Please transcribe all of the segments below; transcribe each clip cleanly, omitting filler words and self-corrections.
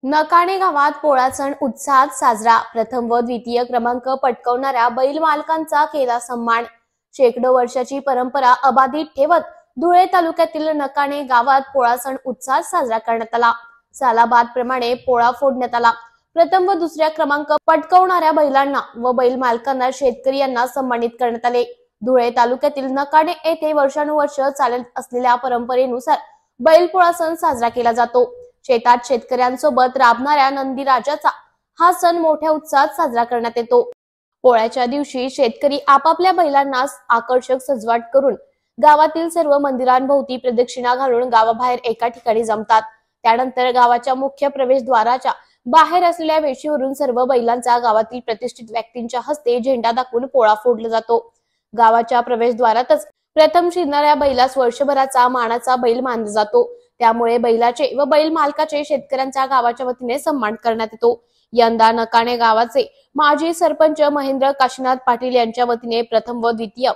नकाणे गावात पोळा सण उत्साहात साजरा। प्रथम व द्वितीय क्रमांक पटकावणाऱ्या बैल मालकांचा केला सन्मान। शेकडो वर्षाची परंपरा अबाधित ठेवत धुळे तालुक्यातील नकाणे गावात पोळा सण उत्साहात साजरा करण्यात आला। सालाबाद प्रमाणे पोळा फोडण्यात आला। प्रथम व दुसऱ्या क्रमांक पटकावणाऱ्या बैलांना व बैल मालकांना शेतकरी यांना सन्मानित करण्यात आले। धुळे तालुक्यातील नकाणे येथे वर्षानुवर्ष चालत असलेल्या परंपरेनुसार बैलपोळा सण साजरा केला जातो। शेतात शेतकऱ्यांसोबत राबणाऱ्या नंदीराजाचा हा सण मोठ्या उत्साहात साजरा करण्यात येतो। पोळ्याच्या दिवशी शेतकरी आपापल्या बैलांना आकर्षक सजवट करून गावातील सर्व मंदिरांभोवती प्रदक्षिणा घालून गावाबाहेर एका ठिकाणी जमतात। त्यानंतर गावाच्या मुख्य प्रवेशद्वाराच्या बाहेर असलेल्या वेशीवरून सर्व बैलांचा गावातील प्रतिष्ठित व्यक्तींच्या हस्ते झेंडा दाखवून पोळा फोडला जातो। गावाच्या प्रवेशद्वारातच प्रथम शिरणाऱ्या बैलास वर्षभराचा मानाचा बैल मानला जातो। त्यामुळे बैलाचे व बैल मालकाचे शेतकऱ्यांच्या गावाच्या वतीने सन्मान करण्यात येतो। यंदा नकाणे गावाचे माजी सरपंच महेंद्र काशीनाथ पाटील यांच्या वतीने प्रथम व द्वितीय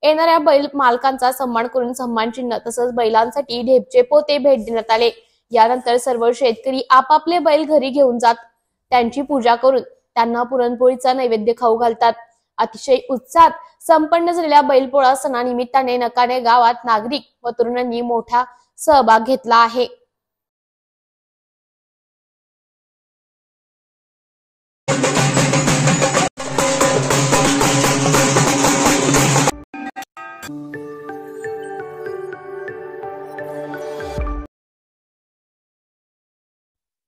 येणाऱ्या बैल मालकांचा सन्मान करून सन्मान चिन्ह तसंच बैलांसाठी ढेपचे पोते भेट देण्यात आले। यानंतर सर्व शेतकरी आपापले बैल घरी घेऊन जात त्यांची पूजा करून त्यांना पुरणपोळीचा नैवेद्य खाऊ घालतात। अतिशय उत्साहात संपन्न झालेल्या बैलपोळा सणानिमित्ताने नकाणे गावात नागरिक व तरुणांनी मोठा सहभाग घेतला आहे।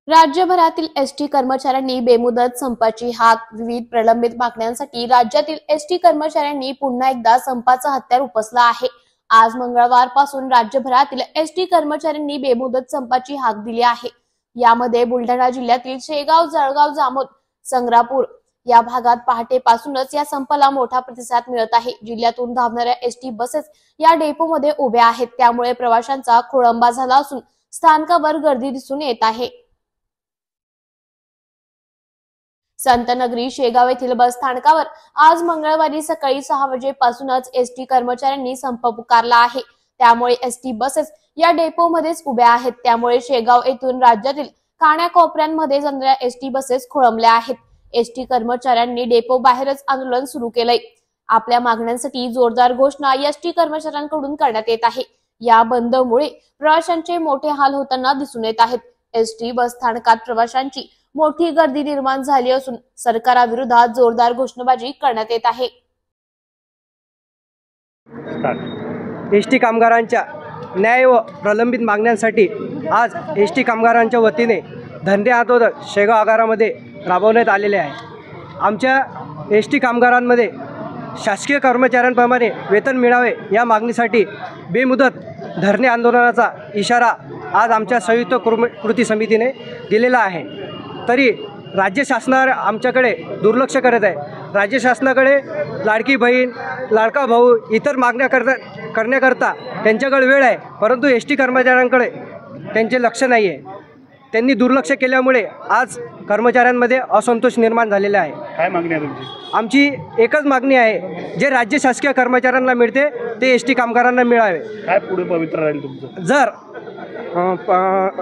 राज्यभरातील एसटी कर्मचाऱ्यांनी बेमुदत संपाची हाक। विविध प्रलंबित मागण्यांसाठी राज्यातील एसटी कर्मचाऱ्यांनी पुन्हा एकदा संपाचा हत्यार उपसला आहे। आज मंगळवार पासून राज्यभरातील एसटी कर्मचाऱ्यांनी बेमुदत संपाची हाक दिली आहे। यामध्ये बुलढाणा जिल्ह्यातील शेगाव, जळगाव, जामोद, संग्रापूर या भागात पहाटेपासूनच या संपाला मोठा प्रतिसाद मिळत आहे। जिल्ह्यातून धावणाऱ्या एसटी बसेस या डेपोमध्ये उभ्या आहेत। त्यामुळे प्रवाशांचा खोळंबा झाला असून स्थानकावर गर्दी दिसून येत आहे। संतनगरी शेगाव येथील बस स्थानकावर आज मंगळवारी सकाळी 6 वाजेपासूनच एसटी कर्मचाऱ्यांनी संप पुकारला आहे। त्यामुळे एसटी बसेस या डेपोमध्येच उभ्या आहेत। त्यामुळे शेगाव येथून राज्यातील कानाकोपऱ्यांमध्ये जाणाऱ्या एसटी बसेस खोळंबल्या आहेत। एसटी कर्मचाऱ्यांनी डेपो बाहेरच आंदोलन सुरू केलंय। आपल्या मागण्यांसाठी जोरदार घोषणा एसटी कर्मचाऱ्यांकडून करण्यात येत आहे। या बंदमुळे प्रवाशांचे मोठे हाल होताना दिसून येत आहेत। एसटी बस स्थानकात प्रवाशांची मोठी गर्दी निर्माण झाली असून सरकारविरोधात जोरदार घोषणाबाजी करण्यात येत आहे। एसटी कामगारांच्या न्याय व प्रलंबित मागण्यांसाठी आज एसटी कामगारांच्या वतीने धरणे आंदोलन शेगाव आगारामध्ये राबवण्यात आलेले आहे। आमच्या एसटी कामगारांमध्ये शासकीय कर्मचाऱ्यांप्रमाणे वेतन मिळावे या मागणीसाठी बेमुदत धरणे आंदोलनाचा इशारा आज आमच्या संयुक्त कृती समितीने दिलेला आहे। तरी राज्य शासनाने आमच्याकडे दुर्लक्ष करत आहे। राज्य शासनाकडे लाडकी बहीण, लाडका भाऊ इतर मागण्या करण्याकरता त्यांच्याकडे वेळ आहे, परंतु एसटी कर्मचाऱ्यांकडे त्यांचे लक्ष नाही आहे। त्यांनी दुर्लक्ष केल्यामुळे आज कर्मचाऱ्यांमध्ये असंतोष निर्माण झालेला आहे। काय मागणी आहे तुमची? आमची एकच मागणी आहे, जे राज्य शासकीय कर्मचाऱ्यांना मिळते ते एसटी कामगारांना मिळावे। काय पुढे पवित्र राहील तुमचं? जर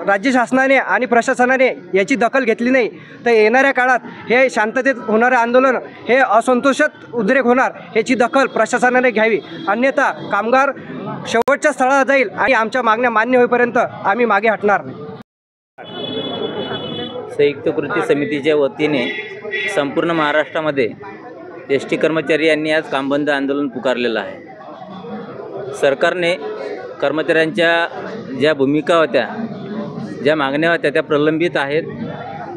राज्य शासनाने आणि प्रशासनाने याची दखल घेतली नाही तर येणाऱ्या काळात हे शांततेत होणारे आंदोलन हे असंतोषात उद्रेक होणार, याची दखल प्रशासनाने घ्यावी। अन्यथा कामगार शेवटच्या स्थळाला जाईल आणि आमच्या मागण्या मान्य होईपर्यंत आम्ही मागे हटणार नाही। संयुक्त कृती समितीच्या वतीने संपूर्ण महाराष्ट्रामध्ये एसटी कर्मचारी यांनी आज कामबंद आंदोलन पुकारलेलं आहे। सरकारने कर्मचाऱ्यांच्या ज्या भूमिका होत्या, ज्या मागण्या होत्या त्या प्रलंबित आहेत,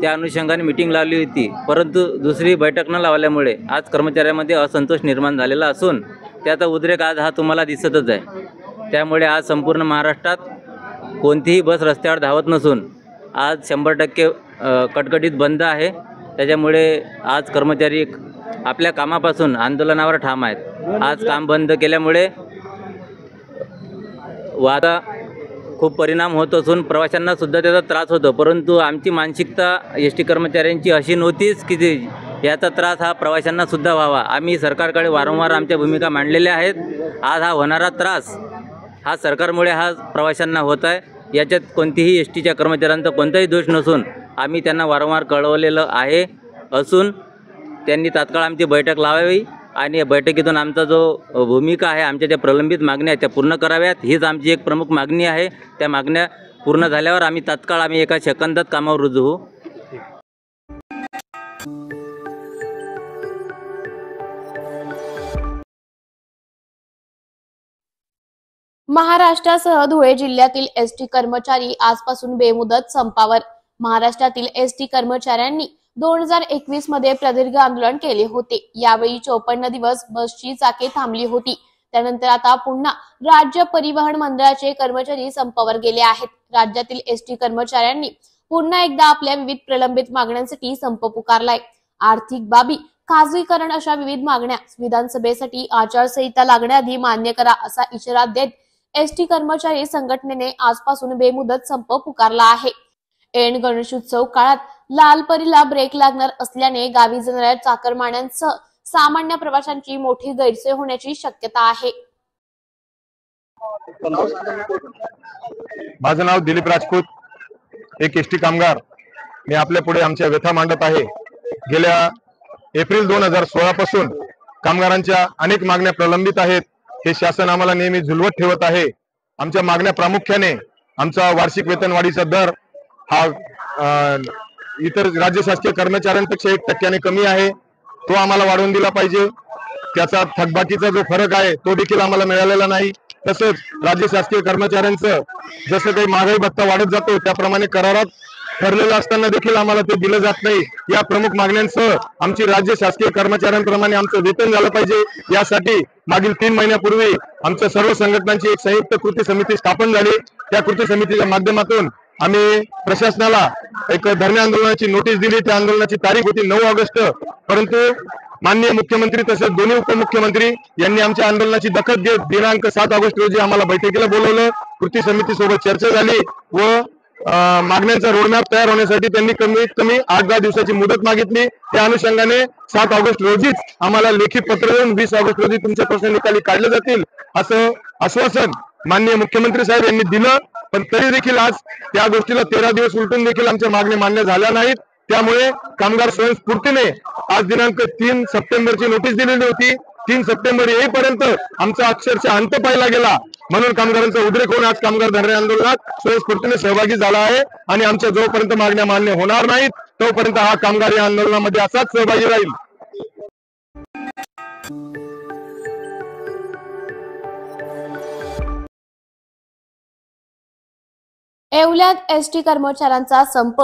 त्या अनुषंगाने मीटिंग लावली होती, परंतु दुसरी बैठक न लावल्यामुळे आज कर्मचाऱ्यांमध्ये असंतोष निर्माण झालेला असून त्याचा उद्रेक आज हा तुम्हाला दिसतच आहे। त्यामुळे आज संपूर्ण महाराष्ट्रात कोणतीही बस रस्त्यावर धावत नसून आज 100% कटकटीत बंद आहे। त्याच्यामुळे आज कर्मचारी आपल्या कामापासून आंदोलनावर ठाम आहेत। आज काम बंद केल्यामुळे वादा खूप परिणाम होत असून प्रवाशांना सुद्धा त्याचा त्रास होतो, परंतु आमची मानसिकता एसटी कर्मचाऱ्यांची अशी नव्हतीच की याचा त्रास हा प्रवाशांना सुद्धा व्हावा। आम्ही सरकारकडे वारंवार आमच्या भूमिका मांडलेल्या आहेत। आज हा होणारा त्रास हा सरकारमुळे हा प्रवाशांना होत आहे। याच्यात कोणतीही एसटीच्या कर्मचाऱ्यांचा कोणताही दोष नसून आम्ही त्यांना वारंवार कळवलेलं आहे असून त्यांनी तात्काळ आमची बैठक लावावी आणि या बैठकीतून आमचा जो भूमिका आहे, आमच्या ज्या प्रलंबित मागण्या आहेत त्या पूर्ण कराव्यात. हीच आमची एक प्रमुख मागणी आहे. त्या मागण्या पूर्ण झाल्यावर आम्ही तात्काळ एका सेकंदात कामावर रुजू होऊ. महाराष्ट्रासह धुळे जिल्ह्यातील एसटी कर्मचारी आजपासून बेमुदत संपावर. महाराष्ट्रातील एसटी कर्मचाऱ्यांनी 2021 मध्ये प्रदीर्घ आंदोलन केले होते. यावेळी 54 दिवस बसची चाके थांबली होती. त्यानंतर आता पुन्हा राज्य परिवहन मंडळाचे कर्मचारी संपावर गेले आहेत. राज्यातील एसटी कर्मचाऱ्यांनी पुन्हा एकदा आपल्या विविध प्रलंबित मागण्यांसाठी संप पुकारलाय. आर्थिक बाबी, खासगीकरण अशा विविध मागण्या विधानसभेसाठी आचारसंहिता लागण्याआधी मान्य करा असा इशारा देत एसटी कर्मचारी संघटनेने आजपासून बेमुदत संप पुकारला आहे. ऐन गणेशोत्सव काळात लालपरीला ब्रेक लागणार असल्याने गावी जाणाऱ्या चाकरमान्यांसह सामान्य प्रवाशांची मोठी गैरसोय होण्याची शक्यता आहे. माझं नाव दिलीप राजपूत, एक एसटी कामगार. मी आपल्या पुढे आमच्या व्यथा मांडत आहे. गेल्या एप्रिल 2016 पासून कामगारांच्या अनेक मागण्या प्रलंबित आहेत. हे शासन आम्हाला नेहमी झुलवत ठेवत आहे. आमच्या मागण्या प्रामुख्याने आमचा वार्षिक वेतनवाढीचा दर हा इतर राज्य शासकीय कर्मचाऱ्यांपेक्षा 1% कमी आहे. तो आम्हाला वाढवून दिला पाहिजे. त्याचा थकबाकीचा जो फरक आहे तो देखील आम्हाला मिळालेला नाही. तसंच राज्य शासकीय कर्मचाऱ्यांचं जसं काही महागाई भत्ता वाढत जातो त्याप्रमाणे करारात ठरलेलं असताना देखील आम्हाला ते दिलं जात नाही. या प्रमुख मागण्यांसह आमची राज्य शासकीय कर्मचाऱ्यांप्रमाणे आमचं वेतन झालं पाहिजे. यासाठी मागील 3 महिन्यापूर्वी आमच्या सर्व संघटनांची एक संयुक्त कृती समिती स्थापन झाली. त्या कृती समितीच्या माध्यमातून आम्ही प्रशासनाला एक धरणे आंदोलनाची नोटीस दिली. त्या आंदोलनाची तारीख होती 9 ऑगस्ट. परंतु माननीय मुख्यमंत्री तसेच दोन्ही उपमुख्यमंत्री यांनी आमच्या आंदोलनाची दखल घेत दिनांक 7 ऑगस्ट रोजी आम्हाला बैठकीला बोलवलं. कृती समितीसोबत चर्चा झाली व मागण्यांचा रोडमॅप तयार होण्यासाठी त्यांनी कमीत कमी 8-10 दिवसाची मुदत मागितली. त्या अनुषंगाने 7 ऑगस्ट रोजीच आम्हाला लेखी पत्र देऊन 20 ऑगस्ट रोजी तुमचे प्रश्न निकाली काढले जातील असं आश्वासन माननीय मुख्यमंत्री साहेब यांनी दिलं. पण तरी देखील आज त्या गोष्टीला 13 दिवस उलटून देखील आमच्या मागण्या मान्य झाल्या नाहीत. त्यामुळे कामगार स्वयंस्फूर्तीने आज दिनांक 3 सप्टेंबरची नोटीस दिलेली होती. 3 सप्टेंबर येईपर्यंत आमचा अक्षरशः अंत पाहिला गेला. म्हणून कामगारांचा उद्रेक होऊन आज कामगार धरणे आंदोलनात स्वयंस्फूर्तीने सहभागी झाला आहे. आणि आमच्या जोपर्यंत मागण्या मान्य होणार नाहीत तोपर्यंत हा कामगार या आंदोलनामध्ये असाच सहभागी राहील. येवल्यात एसटी कर्मचाऱ्यांचा संप.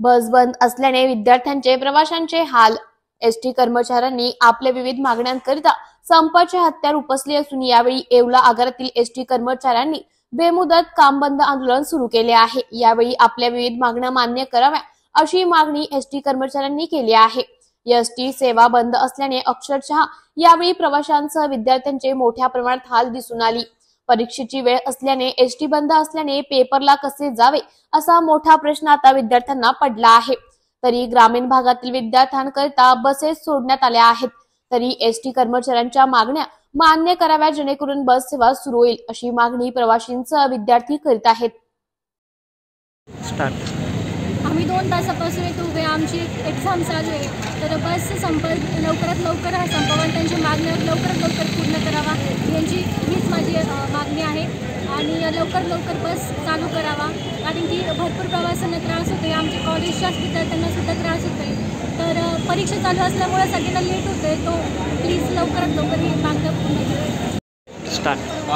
बस बंद असल्याने विद्यार्थ्यांचे, प्रवाशांचे हाल. एसटी कर्मचाऱ्यांनी आपल्या विविध मागण्यांकरिता संपाचे हत्यार उपसले असून यावेळी येवला आगारातील एसटी कर्मचाऱ्यांनी बेमुदत काम बंद आंदोलन सुरू केले आहे. यावेळी आपल्या विविध मागण्या मान्य कराव्या अशी मागणी एसटी कर्मचाऱ्यांनी केली आहे. एसटी सेवा बंद असल्याने अक्षरशः यावेळी प्रवाशांसह विद्यार्थ्यांचे मोठ्या प्रमाणात हाल दिसून आली. परीक्षेची वेळ असल्याने एसटी बंद असल्याने पेपरला कसे जावे असा मोठा प्रश्न आता विद्यार्थ्यांना पडला आहे. तरी ग्रामीण भागातील विद्यार्थ्यांकरिता बसेस सोडण्यात आल्या आहेत. तरी एसटी कर्मचाऱ्यांच्या मागण्या मान्य कराव्या जेणेकरून बस सेवा सुरू होईल अशी मागणी प्रवाशींसह विद्यार्थी करीत आहेत. आम्ही 2 तासापासून इथे उभे, आमची एक्झाम चालू आहे. तर बस संप लवकरात लवकर हा संपवून त्यांच्या मागण्या लवकरात लवकर पूर्ण करावा हीच माझी मागणी आहे. आणि लवकर बस चालू करावा, कारण की भरपूर प्रवाशांना त्रास होतो आहे. आमच्या कॉलेजच्याच विद्यार्थ्यांना सुद्धा त्रास होतो आहे. तर परीक्षा चालू असल्यामुळे सगळ्यांना लेट होतो आहे. तो प्लीज लवकरात लवकर ही मागण्या पूर्ण करा.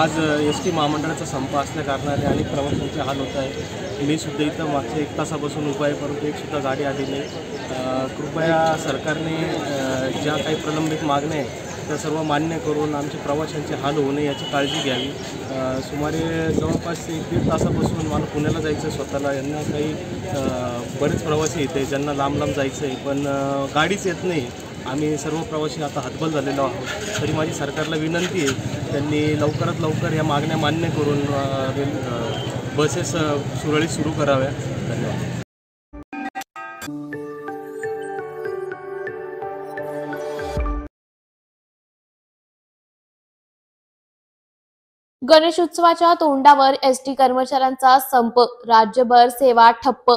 आज एस टी महामंडळाचा संप असल्या कारणाने अनेक प्रवाशांचे हाल होत आहे. मी सुद्धा इथं मागच्या 1 तासापासून उभा आहे, परंतु एकसुद्धा गाडी आली नाही. कृपया सरकारने ज्या काही प्रलंबित मागण्या आहेत त्या सर्व मान्य करून आमच्या प्रवाशांचे हाल होऊ नये याची काळजी घ्यावी. सुमारे जवळपास 1-1.5 तासापासून मला पुण्याला जायचं आहे स्वतःला. यांना काही बरेच प्रवासी येते ज्यांना लांब जायचं आहे, पण गाडीच येत नाही. आम्ही सर्व प्रवासी आता हतबल झालेलो आहोत. तरी माझी सरकारला विनंती आहे, त्यांनी लवकरात लवकर या मागण्या मान्य करून बसेस सुरळीत सुरू कराव्या. धन्यवाद. गणेशोत्सवाच्या तोंडावर एसटी कर्मचाऱ्यांचा संप. राज्यभर सेवा ठप्प.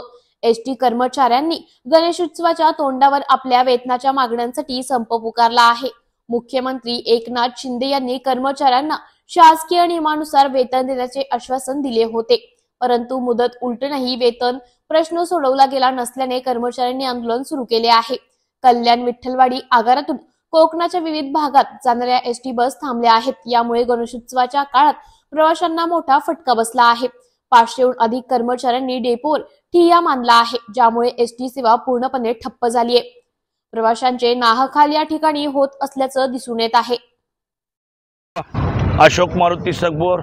एसटी कर्मचाऱ्यांनी गणेशोत्सवाच्या तोंडावर आपल्या वेतनाच्या मागण्यांसाठी संप पुकारला आहे. मुख्यमंत्री एकनाथ शिंदे यांनी कर्मचाऱ्यांना शासकीय नियमानुसार वेतन देण्याचे आश्वासन दिले होते, परंतु मुदत उलटूनही वेतन प्रश्न सोडवला गेला नसल्याने कर्मचाऱ्यांनी आंदोलन सुरू केले आहे. कल्याण विठ्ठलवाडी आगारातून कोकणाच्या विविध भागात जाणाऱ्या एसटी बस थांबल्या आहेत. यामुळे गणेशोत्सवाच्या काळात प्रवाशांना मोठा फटका बसला आहे. 500हून अधिक कर्मचाऱ्यांनी डेपोवर ठिय्या मानला आहे, ज्यामुळे एसटी सेवा पूर्णपणे ठप्प झाली आहे. प्रवाशांचे नाहक या ठिकाणी होत असल्याचं दिसून येत आहे. अशोक मारुती सगबोर,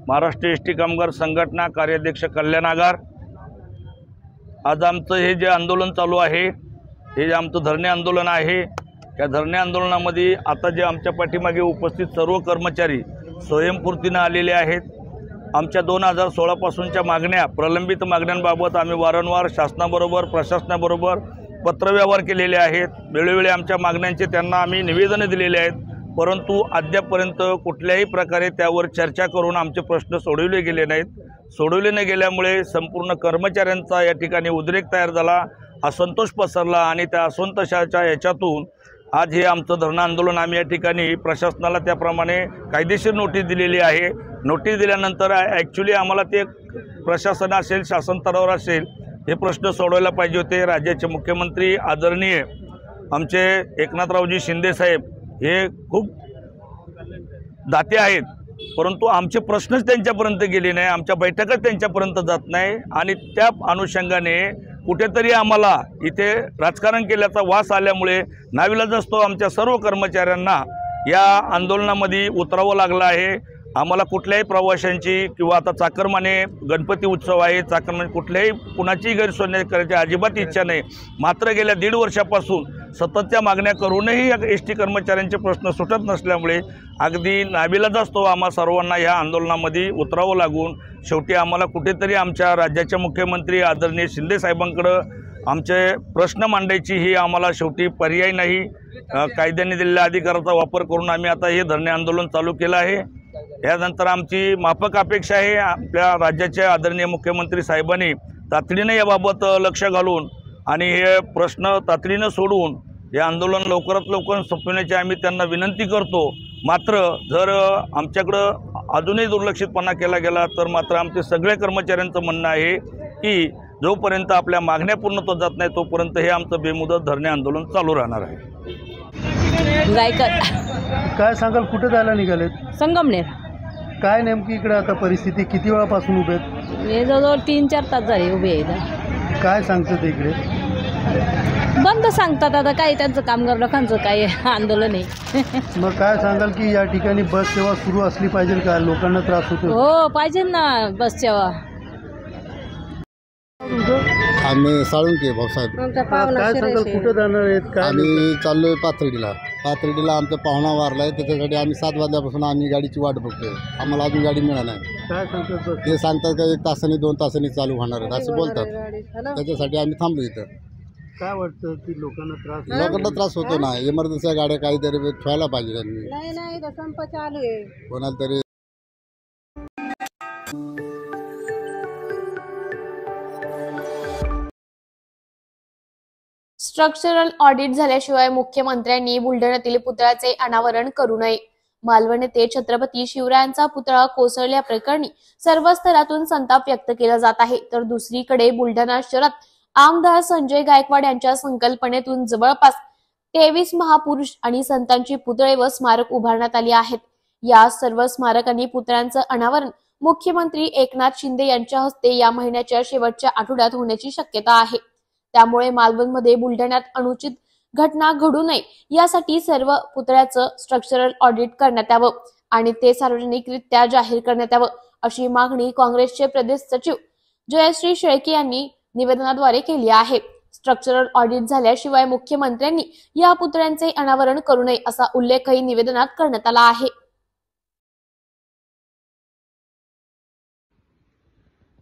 महाराष्ट्र एसटी कामगार संघटना, कार्याध्यक्ष कल्याण आगार. आज आमचं हे जे आंदोलन चालू आहे, हे जे आमचं धरणे आंदोलन आहे, या धरणे आंदोलनामध्ये आता जे आमच्या पाठीमागे उपस्थित सर्व कर्मचारी स्वयंस्फूर्तीनं आलेले आहेत. आमच्या 2016 पासूनच्या मागण्या, प्रलंबित मागण्यांबाबत आम्ही वारंवार शासनाबरोबर, प्रशासनाबरोबर पत्रव्यवहार केलेले आहेत. वेळोवेळी आमच्या मागण्यांचे त्यांना आम्ही निवेदनं दिलेले आहेत, परंतु अद्यापपर्यंत कुठल्याही प्रकारे त्यावर चर्चा करून आमचे प्रश्न सोडवले गेले नाहीत. सोडवले न गेल्यामुळे संपूर्ण कर्मचाऱ्यांचा या ठिकाणी उद्रेक तयार झाला, असंतोष पसरला आणि त्या असंतोषाच्या याच्यातून आज हे आमचं धरणं आंदोलन आम्ही या ठिकाणी प्रशासनाला त्याप्रमाणे कायदेशीर नोटीस दिलेली आहे. नोटीस दिल्यानंतर ॲक्च्युली आम्हाला ते प्रशासन असेल, शासन स्तरावर असेल, हे प्रश्न सोडवायला पाहिजे होते. राज्याचे मुख्यमंत्री आदरणीय आमचे एकनाथरावजी शिंदे साहेब हे खूप दाते आहेत, परंतु आमचे प्रश्नच त्यांच्यापर्यंत गेले नाही, आमच्या बैठकच त्यांच्यापर्यंत जात नाही आणि त्या अनुषंगाने कुठेतरी आम्हाला इथे राजकारण केल्याचा वास आल्यामुळे नाविलाज असतो आमच्या सर्व कर्मचाऱ्यांना या आंदोलनामध्ये उतरावं लागलं आहे. आम्हाला कुठल्याही प्रवाशांची किंवा आता चाकरमाने गणपती उत्सव आहे, चाकरमाने कुठल्याही कुणाचीही गैरसोय करायची अजिबात इच्छा नाही. मात्र गेल्या 1.5 वर्षापासून सततच्या मागण्या करूनही या एसटी कर्मचाऱ्यांचे प्रश्न सुटत नसल्यामुळे अगदी नाविलाज असतो आम्हा सर्वांना ह्या आंदोलनामध्ये उतरावं लागून शेवटी आम्हाला कुठेतरी आमच्या राज्याचे मुख्यमंत्री आदरणीय शिंदे साहेबांकडं आमचे प्रश्न मांडायची ही आम्हाला शेवटी पर्याय नाही. कायद्याने दिलेल्या अधिकाराचा वापर करून आम्ही आता हे धरणे आंदोलन चालू केलं आहे. यानंतर आमची माफक अपेक्षा आहे आपल्या राज्याचे आदरणीय मुख्यमंत्री साहेबांनी तातडीने याबाबत लक्ष घालून आणि हे प्रश्न तातडीनं सोडवून हे आंदोलन लवकरात लवकर संपवण्याची आम्ही त्यांना विनंती करतो. मात्र जर आमच्याकडं अजूनही दुर्लक्षितपणा केला गेला तर मात्र आमचे सगळे कर्मचाऱ्यांचं म्हणणं आहे की जोपर्यंत आपल्या मागण्या पूर्णत्वास जात नाही तोपर्यंत हे आमचं बेमुदत धरणे आंदोलन चालू राहणार आहे. काय सांगाल, कुठे जायला निघालेत? संगमनेर. काय नेमकी इकडे आता परिस्थिती, किती वेळापासून उभे आहेत? हे जवळजवळ 3-4 तास झाले उभे आहेत. काय सांगतात इकडे? बंद सांगतात आता, काय त्यांचं कामगार लोकांचं काय आंदोलन आहे. मग काय सांगाल की या ठिकाणी बस सेवा सुरू असली पाहिजे का? लोकांना त्रास होतो. हो पाहिजे ना बस सेवा. आम्ही साळुंके भाऊसाहेब. काय सांगाल, कुठे जाणार आहेत? काय आम्ही चाललोय पाथर्डीला. आमचा पाहुणा वारला आहे, त्याच्यासाठी आम्ही 7 वाजल्यापासून आम्ही गाडीची वाट बघतोय. आम्हाला अजून गाडी मिळाली नाही. काय सांगतात? ते सांगतात का 1 तासाने 2 तासांनी चालू होणार आहेत असं बोलतात. त्याच्यासाठी आम्ही थांबलो इथं. काय वाटतं की लोकांना त्रास होतो ना, इमर्जन्सी गाड्या काहीतरी ठेवायला पाहिजे त्यांनी. संप चालू आहे कोणाला तरी. स्ट्रक्चरल ऑडिट झाल्याशिवाय मुख्यमंत्र्यांनी बुलढाण्यातील पुतळ्याचे अनावरण करू नये. मालवण येथे छत्रपती शिवरायांचा पुतळा कोसळल्याप्रकरणी सर्व स्तरातून संताप व्यक्त केला जात आहे, तर दुसरीकडे बुलढाणा शहरात आमदार संजय गायकवाड यांच्या संकल्पनेतून जवळपास 23 महापुरुष आणि संतांची पुतळे व स्मारक उभारण्यात आली आहेत. या सर्व स्मारक आणि पुतळ्यांचं अनावरण मुख्यमंत्री एकनाथ शिंदे यांच्या हस्ते या महिन्याच्या शेवटच्या आठवड्यात होण्याची शक्यता आहे. त्यामुळे मालवणमध्ये बुलढाण्यात अनुचित घटना घडू नये यासाठी सर्व पुतळ्याचं स्ट्रक्चरल ऑडिट करण्यात यावं आणि ते सार्वजनिकरित्या जाहीर करण्यात यावं, अशी मागणी काँग्रेसचे प्रदेश सचिव जयश्री शेळके यांनी निवेदनाद्वारे केली आहे. स्ट्रक्चरल ऑडिट झाल्याशिवाय मुख्यमंत्र्यांनी या पुतळ्यांचे अनावरण करू नये असा उल्लेखही निवेदनात करण्यात आला आहे.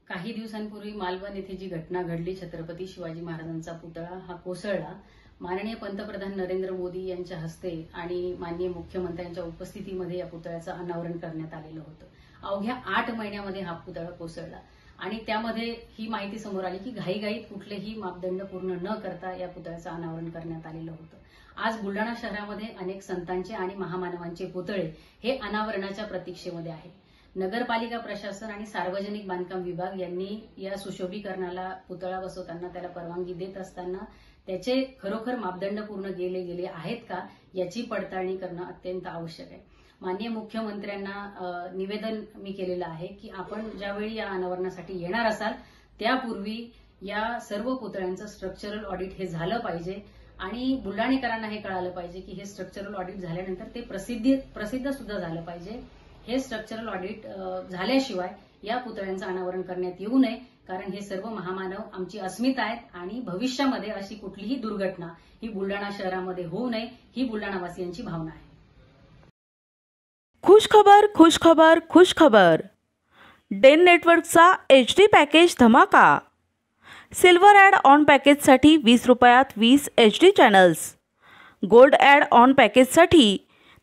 काही दिवसांपूर्वी मालवण येथे जी घटना घडली, छत्रपती शिवाजी महाराजांचा पुतळा हा कोसळला. माननीय पंतप्रधान नरेंद्र मोदी यांच्या हस्ते आणि माननीय मुख्यमंत्र्यांच्या उपस्थितीमध्ये या पुतळ्याचं अनावरण करण्यात आलेलं होतं. अवघ्या 8 महिन्यामध्ये हा पुतळा कोसळला. आणि त्यामध्ये ही माहिती समोर आली की घाईघाईत कुठलेही मापदंड पूर्ण न करता या पुतळ्याचं अनावरण करण्यात आलेलं होतं. आज बुलढाणा शहरामध्ये अनेक संतांचे आणि महामानवांचे पुतळे हे अनावरणाच्या प्रतीक्षेमध्ये आहेत. नगरपालिका प्रशासन आणि सार्वजनिक बांधकाम विभाग यांनी या सुशोभीकरणाला पुतळा बसवताना त्याला परवानगी देत असताना त्याचे खरोखर मापदंड पूर्ण गेले आहेत का याची पडताळणी करणं अत्यंत आवश्यक आहे. माननीय मुख्यमंत्र्यांना निवेदन मी केलेलं आहे की आपण ज्यावेळी या अनावरणासाठी येणार असाल त्यापूर्वी या सर्व पुतळ्यांचं स्ट्रक्चरल ऑडिट हे झालं पाहिजे आणि बुलढाणेकरांना हे कळालं पाहिजे की हे स्ट्रक्चरल ऑडिट झाल्यानंतर ते प्रसिद्ध सुद्धा झालं पाहिजे. हे स्ट्रक्चरल ऑडिट झाल्याशिवाय या पुतळ्यांचं अनावरण करण्यात येऊ नये, कारण हे सर्व महामानव आमची अस्मिता आहेत आणि भविष्यामध्ये अशी कुठलीही दुर्घटना ही बुलढाणा शहरामध्ये होऊ नये ही बुलढाणावासियांची भावना आहे. खुश खबर, खुश खबर, खुश खबर. डेन नेटवर्कचा HD पॅकेज धमाका. सिल्वर ॲड ऑन पॅकेजसाठी 20 रुपयात 20 HD channels. Gold add on पॅकेजसाठी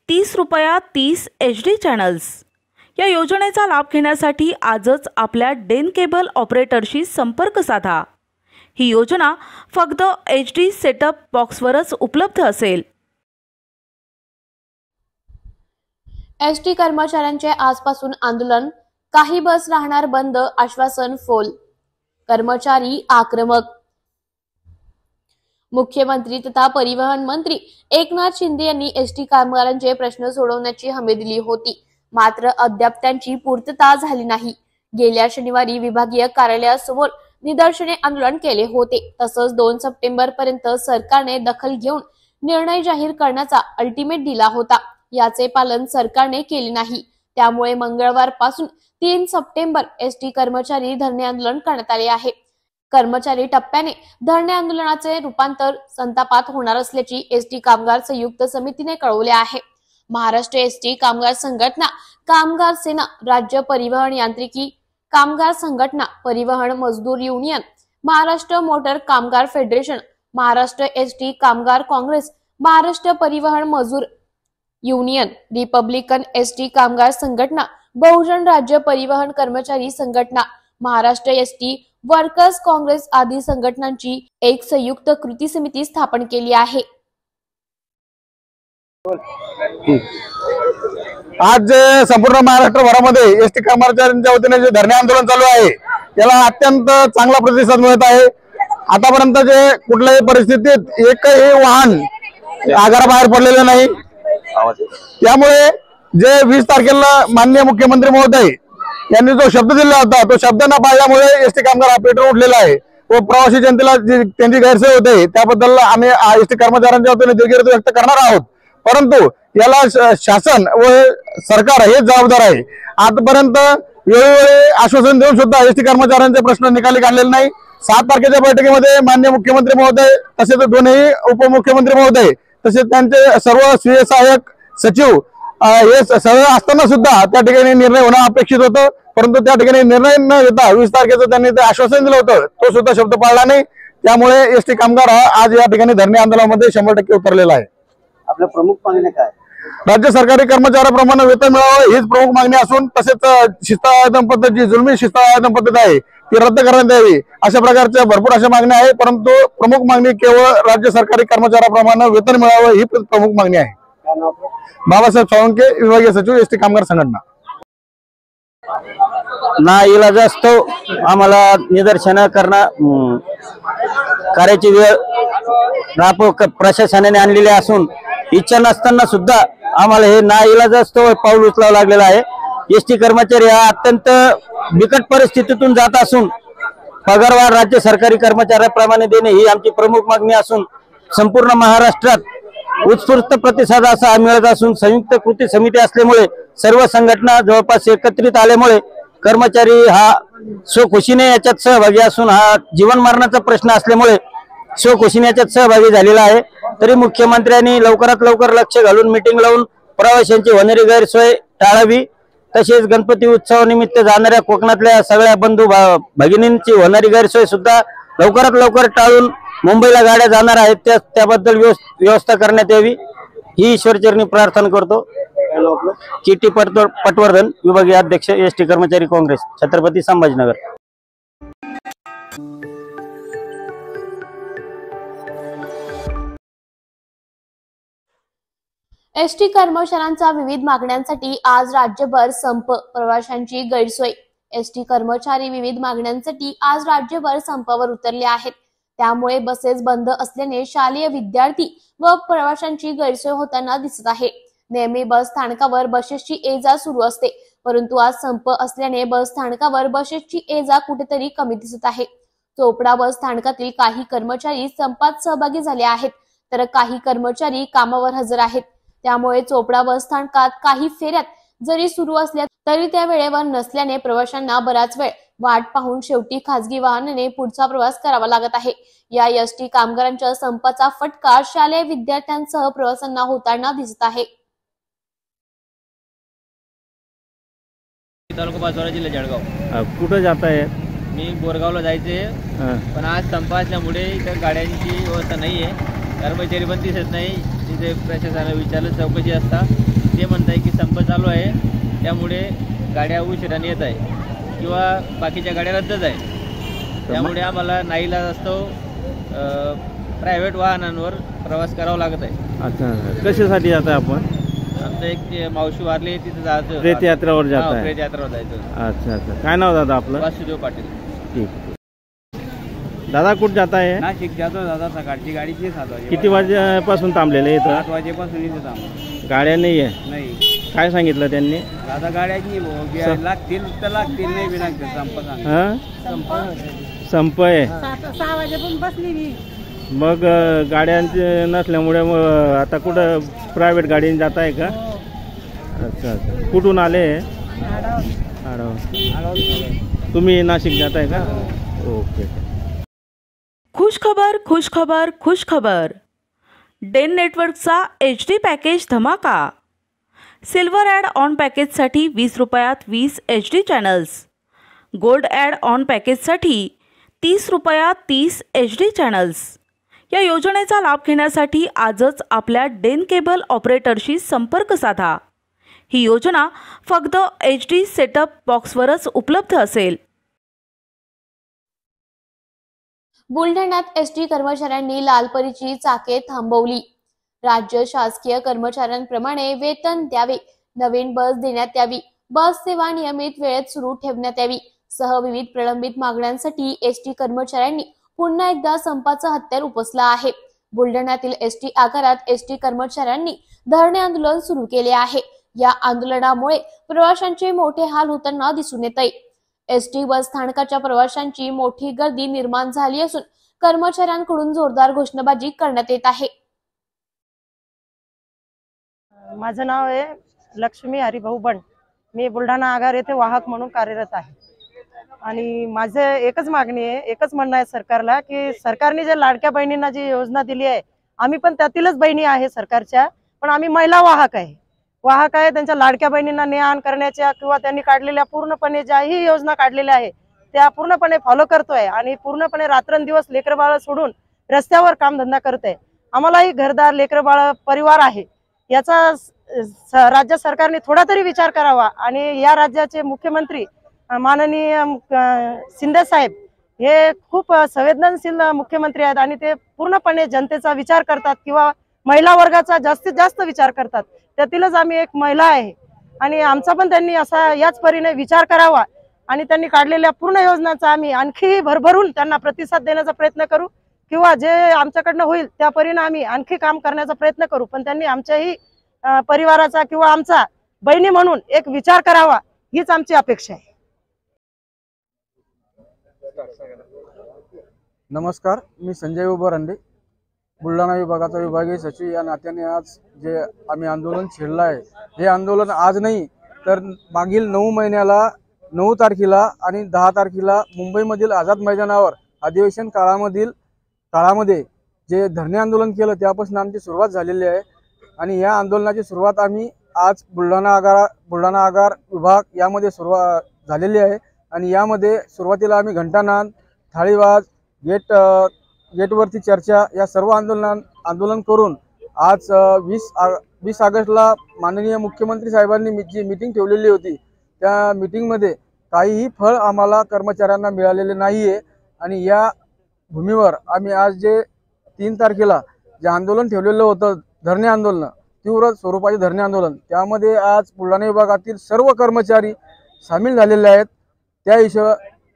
30 रुपयात 30 HD चॅनल्स. या योजनेचा लाभ घेण्यासाठी आजच आपल्या डेन केबल ऑपरेटरशी संपर्क साधा. ही योजना फक्त HD सेटअप बॉक्सवरच उपलब्ध असेल. एसटी कर्मचाऱ्यांचे आजपासून आंदोलन, काही बस राहणार बंद, आश्वासन फोल. कर्मचारी आक्रमक. मुख्यमंत्री तथा परिवहन मंत्री एकनाथ शिंदे यांनी एसटी कामगारांचे प्रश्न सोडवण्याची हमी दिली होती, मात्र अद्याप त्यांची पूर्तता झाली नाही. गेल्या शनिवारी विभागीय कार्यालयासमोर निदर्शने आंदोलन केले होते. तसंच 2 सप्टेंबर पर्यंत सरकारने दखल घेऊन निर्णय जाहीर करण्याचा अल्टिमेट दिला होता. याचे पालन सरकारने केले नाही. त्यामुळे मंगळवारपासून 3 सप्टेंबर एसटी कर्मचारी धरणे आंदोलन करण्यात आले आहे. कर्मचारी टप्प्याने धरणे आंदोलनाचे रूपांतर संतापात होणार असल्याची एसटी कामगार संयुक्त समितीने कळवले आहे. महाराष्ट्र एसटी कामगार संघटना, कामगार सेना, राज्य परिवहन यांत्रिकी कामगार संघटना, परिवहन मजदूर युनियन, महाराष्ट्र मोटर कामगार फेडरेशन, महाराष्ट्र एसटी कामगार काँग्रेस, महाराष्ट्र परिवहन मजूर युनियन, रिपब्लिकन एसटी कामगार संघटना, बहुजन राज्य परिवहन कर्मचारी संघटना, महाराष्ट्र एसटी वर्कर्स काँग्रेस आदी संघटनांची एक संयुक्त कृती समिती स्थापन केली आहे. आज संपूर्ण महाराष्ट्रभरामध्ये एसटी कर्मचाऱ्यांच्या वतीने जे धरणे आंदोलन चालू आहे याला अत्यंत चांगला प्रतिसाद मिळत आहे. आतापर्यंत जे कुठल्याही परिस्थितीत एकही वाहन आगाराबाहेर पडलेलं नाही. त्यामुळे जे 20 तारखेला माननीय मुख्यमंत्री महोदय यांनी जो शब्द दिला होता तो शब्द न पाळल्यामुळे एसटी कामगार हा पेटून उठलेला आहे व प्रवासी जनतेला त्यांची गैरसोय होते त्याबद्दल आम्ही एसटी कर्मचाऱ्यांच्या वतीने दिलगिरी व्यक्त करणार आहोत. परंतु याला शासन व सरकार हे जबाबदार आहे. आतापर्यंत वेळोवेळी आश्वासन देऊन सुद्धा एसटी कर्मचाऱ्यांचे प्रश्न निकाली काढलेले नाही. 7 तारखेच्या बैठकीमध्ये माननीय मुख्यमंत्री महोदय तसेच दोन्ही उपमुख्यमंत्री महोदय तसेच त्यांचे सर्व स्वीय सहाय्यक सचिव हे सगळं असताना सुद्धा त्या ठिकाणी निर्णय होणं अपेक्षित होतं. परंतु त्या ठिकाणी निर्णय न घेता 20 तारखेचं त्यांनी ते आश्वासन दिलं होतं तो सुद्धा शब्द पाळला नाही. त्यामुळे एसटी कामगार हा आज या ठिकाणी धरणे आंदोलनामध्ये 100% उतरलेला आहे. आपल्या प्रमुख मागण्या काय? राज्य सरकारी कर्मचाऱ्याप्रमाणे वेतन मिळावं हीच प्रमुख मागणी असून तसेच शिस्तायतन पद्धत जी जुलमी शिस्तायतन पद्धत आहे ती रद्द करण्यात यावी अशा प्रकारच्या भरपूर अशा मागण्या आहेत. परंतु प्रमुख मागणी केवळ राज्य सरकारी कर्मचाऱ्याप्रमाणे वेतन मिळावं ही प्रमुख मागणी आहे. बाबासाहेब सावंके, विभागीय सचिव, एसटी कामगार संघटना. ना इलाजास्तव आम्हाला निदर्शनं करणं कार्याची वेळ प्रशासनाने आणलेली असून इच्छा नसताना सुद्धा आम्हाला हे ना इलाजास्तव पाऊल उचलावं लागलेलं आहे. एसटी कर्मचारी हा अत्यंत बिकट परिस्थितीतून जात असून पगारवाढ राज्य सरकारी कर्मचाऱ्याप्रमाणे देणे ही आमची प्रमुख मागणी असून संपूर्ण महाराष्ट्रात उत्स्फूर्त प्रतिसाद असा मिळत असून संयुक्त कृती समिती असल्यामुळे सर्व संघटना जवळपास एकत्रित आल्यामुळे कर्मचारी हा स्वखुशीने याच्यात सहभागी असून हा जीवन मरणाचा प्रश्न असल्यामुळे स्वखुशीने याच्यात सहभागी झालेला आहे. तरी मुख्यमंत्र्यांनी लवकरात लवकर लक्ष घालून मीटिंग लावून प्रवाशांची होणारी गैरसोय टाळावी. तसेच गणपती उत्सवानिमित्त जाणाऱ्या कोकणातल्या सगळ्या बंधू भगिनींची होणारी गैरसोय सुद्धा लवकरात लवकर टाळून मुंबईला गाड्या जाणार आहेत त्याबद्दल व्यवस्था करण्यात यावी ही ईश्वरचरणी प्रार्थना करतो. चिटी पटवर्धन, विभागीय अध्यक्ष, एसटी कर्मचारी काँग्रेस, छत्रपती संभाजीनगर. एसटी कर्मचाऱ्यांचा विविध मागण्यांसाठी आज राज्यभर संप, प्रवाशांची गैरसोय। एसटी कर्मचारी विविध मागण्यांसाठी आज राज्यभर संपावर उतरले आहेत। त्यामुळे बसेस बंद असल्याने शालेय विद्यार्थी व प्रवाशांची गैरसोय होताना दिसत आहे। नेहमी बस स्थानकावर बसेसची ये-जा सुरू असते, परंतु आज संप असल्याने बस स्थानकावर बसेसची ये-जा कुठेतरी कमी दिसत आहे। चोपडा बस स्थानकातील काही कर्मचारी संपात सहभागी झाले आहेत, तर काही कर्मचारी कामावर हजर आहेत। त्यामुळे चोपडा बस स्थानकात काही फेऱ्यात जरी सुरू असल्या तरी त्या वेळेवर नसल्याने प्रवाशांना बराच वेळ वाट पाहून शेवटी खासगी वाहनाने पुढचा प्रवास करावा लागत आहे। या एसटी कामगारांच्या संपाचा फटका शालेय विद्यार्थ्यांसह प्रवाशांना होताना दिसत आहे। तालुका पाचोरा, जिल्हा जळगाव। कुठं जात आहे? मी बोरगावला जायचे, पण आज संप असल्यामुळे इथं गाड्यांची व्यवस्था नाही आहे। कर्मचारी पण दिसत नाही। तिथे प्रशासनाला विचारलं, चौकशी असता ते म्हणत आहे की संप चालू आहे, त्यामुळे गाड्या उशिराने येत आहे किंवा बाकीच्या गाड्या रद्दच आहे। त्यामुळे आम्हाला नाईलाज असतो प्रायव्हेट वाहनांवर प्रवास करावा लागत आहे। अच्छा, कशासाठी जात आहे आपण? आमचं एक मावशी वारली, तिथे जायचं, प्रेत यात्रेवर जात आहे। प्रेत यात्रेवर जायचं। अच्छा अच्छा, काय नाव दादा आपलं? वासुदेव पाटील। ठीक। दादा कुठं जात आहे? नाशिक जातो दादा, सकाळची गाडीची 7 वाजे। किती वाजेपासून थांबलेले इथं? 7 वाजेपासून इथे थांबलो। गाड्या नाही आहे? नाही। काय सांगितलं त्यांनी? दादा गाड्याची लागतील तर लागतील, नाही बी लागतील। संप आहे। 6 वाजेपासून बसली मी। मग गाड्यांचे नसल्यामुळे आता कुठं प्रायव्हेट गाडीने जात आहे का? अच्छा अच्छा, कुठून आले? तुम्ही नाशिक जात आहे का? ओके। खुश खबर, खुश खबर, खुश खबर। डेन नेटवर्कचा HD पॅकेज धमाका। सिल्वर ॲड ऑन पॅकेजसाठी 20 रुपयात 20 HD channels. Gold add on पॅकेजसाठी 30 रुपयात 30 HD चॅनल्स। या योजनेचा लाभ घेण्यासाठी आजच आपल्या डेन केबल ऑपरेटरशी संपर्क साधा। ही योजना फक्त HD सेटअप बॉक्सवरच उपलब्ध असेल। बुलढाण्यात एसटी कर्मचाऱ्यांनी लालपरीची चाके थांबवली। राज्य शासकीय कर्मचाऱ्यांप्रमाणे वेतन द्यावे, नवीन बस देण्यात यावी, बस सेवा नियमित वेळेत सुरू ठेवण्यात यावी सह विविध प्रलंबित मागण्यांसाठी एसटी कर्मचाऱ्यांनी पुन्हा एकदा संपाचं हत्यार उपसलं आहे। बुलढाण्यातील एसटी आगारात एसटी कर्मचाऱ्यांनी धरणे आंदोलन सुरू केले आहे। या आंदोलनामुळे प्रवाशांचे मोठे हाल होताना दिसून येत आहे। एसटी बस स्थानकाच्या प्रवाशांची मोठी गर्दी निर्माण झाली असून कर्मचाऱ्यांकडून जोरदार घोषणाबाजी करण्यात येत आहे। माझं नाव आहे लक्ष्मी हरिभाऊ बंड। मी बुलढाणा आगार येथे वाहक म्हणून कार्यरत आहे आणि माझे एकच मागणी आहे, एकच म्हणणं आहे सरकारला की सरकारने जे लाडक्या बहिणींना जी योजना दिली आहे, आम्ही पण त्यातीलच बहिणी आहे सरकारच्या, पण आम्ही महिला वाहक आहे। त्यांच्या लाडक्या बहिणींना ने-आण करण्याच्या किंवा त्यांनी काढलेल्या पूर्णपणे ज्याही योजना काढलेल्या आहे त्या पूर्णपणे फॉलो करतोय आणि पूर्णपणे रात्रंदिवस लेकरबाळ सोडून रस्त्यावर कामधंदा करतोय। आम्हालाही घरदार लेकरबाळ परिवार आहे, याचा राज्य सरकारने थोडा तरी विचार करावा आणि या राज्याचे मुख्यमंत्री माननीय शिंदे साहेब हे खूप संवेदनशील मुख्यमंत्री आहेत आणि ते पूर्णपणे जनतेचा विचार करतात किंवा महिला वर्गाचा जास्तीत जास्त विचार करतात। त्यातीलच आम्ही एक महिला आहे आणि आमचा पण त्यांनी असा याच परीने विचार करावा आणि त्यांनी काढलेल्या पूर्ण योजनांचा आम्ही आणखी भरभरून त्यांना प्रतिसाद देण्याचा प्रयत्न करू किंवा जे आमच्याकडनं होईल त्या परीने आम्ही आणखी काम करण्याचा प्रयत्न करू, पण त्यांनी आमच्याही परिवाराचा किंवा आमचा बहिणी म्हणून एक विचार करावा हीच आमची अपेक्षा आहे। नमस्कार, मी संजय उबरांडे, बुलढाणा विभागाचा विभागीय सचिव या नात्याने आज जे आम्ही आंदोलन छेडलं आहे, हे आंदोलन आज नाही तर मागील 9 महिन्याला 9 तारखेला आणि 10 तारखेला मुंबईमधील आझाद मैदानावर अधिवेशन काळामध्ये जे धरणे आंदोलन केलं त्यापासून आमची सुरुवात झालेली आहे आणि या आंदोलनाची सुरुवात आम्ही आज बुलढाणा आगार विभाग यामध्ये सुरुवात झालेली आहे आणि यामध्ये सुरुवातीला आम्ही घंटानाद, थाळीवाज, गेटवरती चर्चा या सर्व आंदोलन करून आज 20 ऑगस्टला माननीय मुख्यमंत्री साहेबांनी जी मीटिंग ठेवलेली होती त्या मीटिंगमध्ये काहीही फळ आम्हाला कर्मचाऱ्यांना मिळालेले नाहीये आणि या भूमीवर आम्ही आज जे 3 तारखेला जे आंदोलन ठेवलेलं होतं, धरणे आंदोलन, तीव्र स्वरूपाचे धरणे आंदोलन, त्यामध्ये आज बुलढाणा विभागातील सर्व कर्मचारी सामील झालेले आहेत।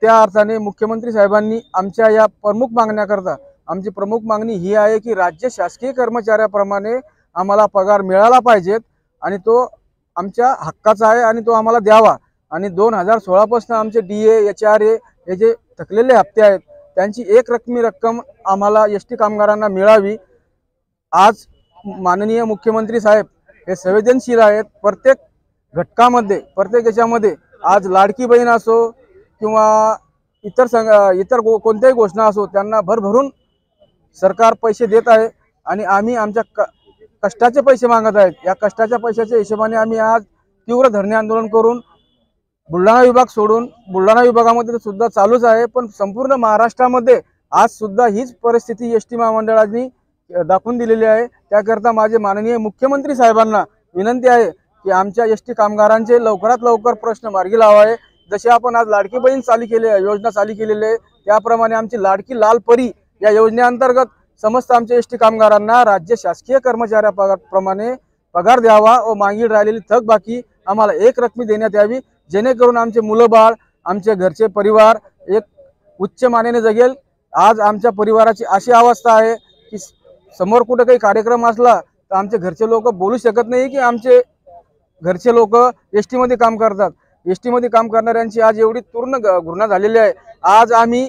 त्या अर्थाने मुख्यमंत्री साहेबांनी आमच्या या प्रमुख मागण्याकरता, आमची प्रमुख मागणी ही आहे की राज्य शासकीय कर्मचाऱ्याप्रमाणे आम्हाला पगार मिळाला पाहिजेत आणि तो आमच्या हक्काचा आहे आणि तो आम्हाला द्यावा। आणि 2016 पासून आमचे DA, HRA हे जे थकलेले हप्ते आहेत त्यांची एक रकमी रक्कम आम्हाला एसटी कामगारांना मिळावी। आज माननीय मुख्यमंत्री साहेब हे संवेदनशील आहेत। प्रत्येक घटकामध्ये, प्रत्येक याच्यामध्ये आज लाडकी बहीण असो किंवा इतर कोणत्याही घोषणा असो, त्यांना भरभरून सरकार पैसे देत आहे आणि आम्ही आमच्या कष्टाचे पैसे मागत आहेत। या कष्टाच्या पैशाच्या हिशोबाने आम्ही आज तीव्र धरणे आंदोलन करून बुलढाणा विभाग सोडून, बुलढाणा विभागामध्ये सुद्धा चालूच आहे, पण संपूर्ण महाराष्ट्रामध्ये आज सुद्धा हीच परिस्थिती एसटी महामंडळाने दाखवून दिलेली आहे। त्याकरता माझे माननीय मुख्यमंत्री साहेबांना विनंती आहे की आमच्या एसटी कामगारांचे लवकरात लवकर प्रश्न मार्गी लावावे। जसे आपण आज लाडकी बहीण योजना चालू केलेली आहे, त्याप्रमाणे आमची लाडकी लाल परी या योजनेअंतर्गत समस्त आमच्या एसटी कामगारांना राज्य शासकीय कर्मचाऱ्याप्रमाणे पगार द्यावा व मागील राहिलेली थकबाकी आम्हाला एक रकमी देण्यात यावी, जेणेकरून आमचे मुलं बाळ, आमचे घरचे परिवार एक उच्च मानेने जगेल। आज आमच्या परिवाराची अशी अवस्था आहे की समोर कुठे काही कार्यक्रम असला तर आमचे घरचे लोक बोलू शकत नाही की आमचे घरचे लोक एसटी मध्ये काम करतात। एसटी मध्ये काम करणाऱ्यांची आज एवढी पूर्ण घृणा झालेली आहे। आज आम्ही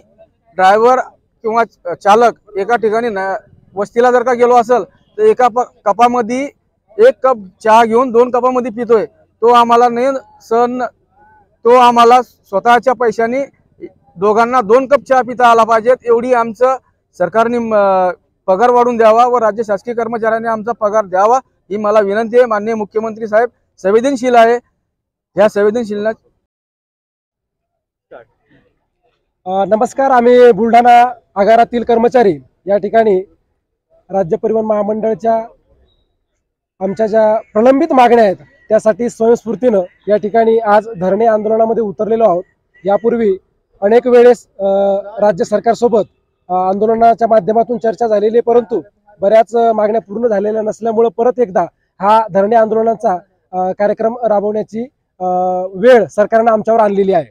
ड्रायव्हर किंवा चालक एका ठिकाणी वस्तीला जर का गेलो असेल तर एका कपामध्ये 1 कप चहा घेऊन 2 कपामध्ये पितोय, तो आम्हाला नाही सण, तो आम्हाला स्वतःच्या पैशाने दोघांना 2 कप चहा पिता आला पाहिजेत। एवढी आमचं सरकारने पगार वाढवून द्यावा व राज्य शासकीय कर्मचाऱ्यांनी आमचा पगार द्यावा ही मला विनंती आहे। माननीय मुख्यमंत्री साहेब संवेदनशील आहे, या संवेदनशीलता। नमस्कार, आम्ही बुलढाणा आगारातील कर्मचारी या ठिकाणी राज्य परिवहन महामंडळाच्या आमच्या ज्या प्रलंबित मागण्या आहेत त्यासाठी स्वयंस्फूर्तीनं या ठिकाणी आज धरणे आंदोलनामध्ये उतरलेलो आहोत। यापूर्वी अनेक वेळेस राज्य सरकारसोबत आंदोलनाच्या माध्यमातून चर्चा झालेली आहे, परंतु बऱ्याच मागण्या पूर्ण झालेल्या नसल्यामुळे परत एकदा हा धरणे आंदोलनाचा कार्यक्रम राबवण्याची वेळ सरकारने आमच्यावर आणलेली आहे।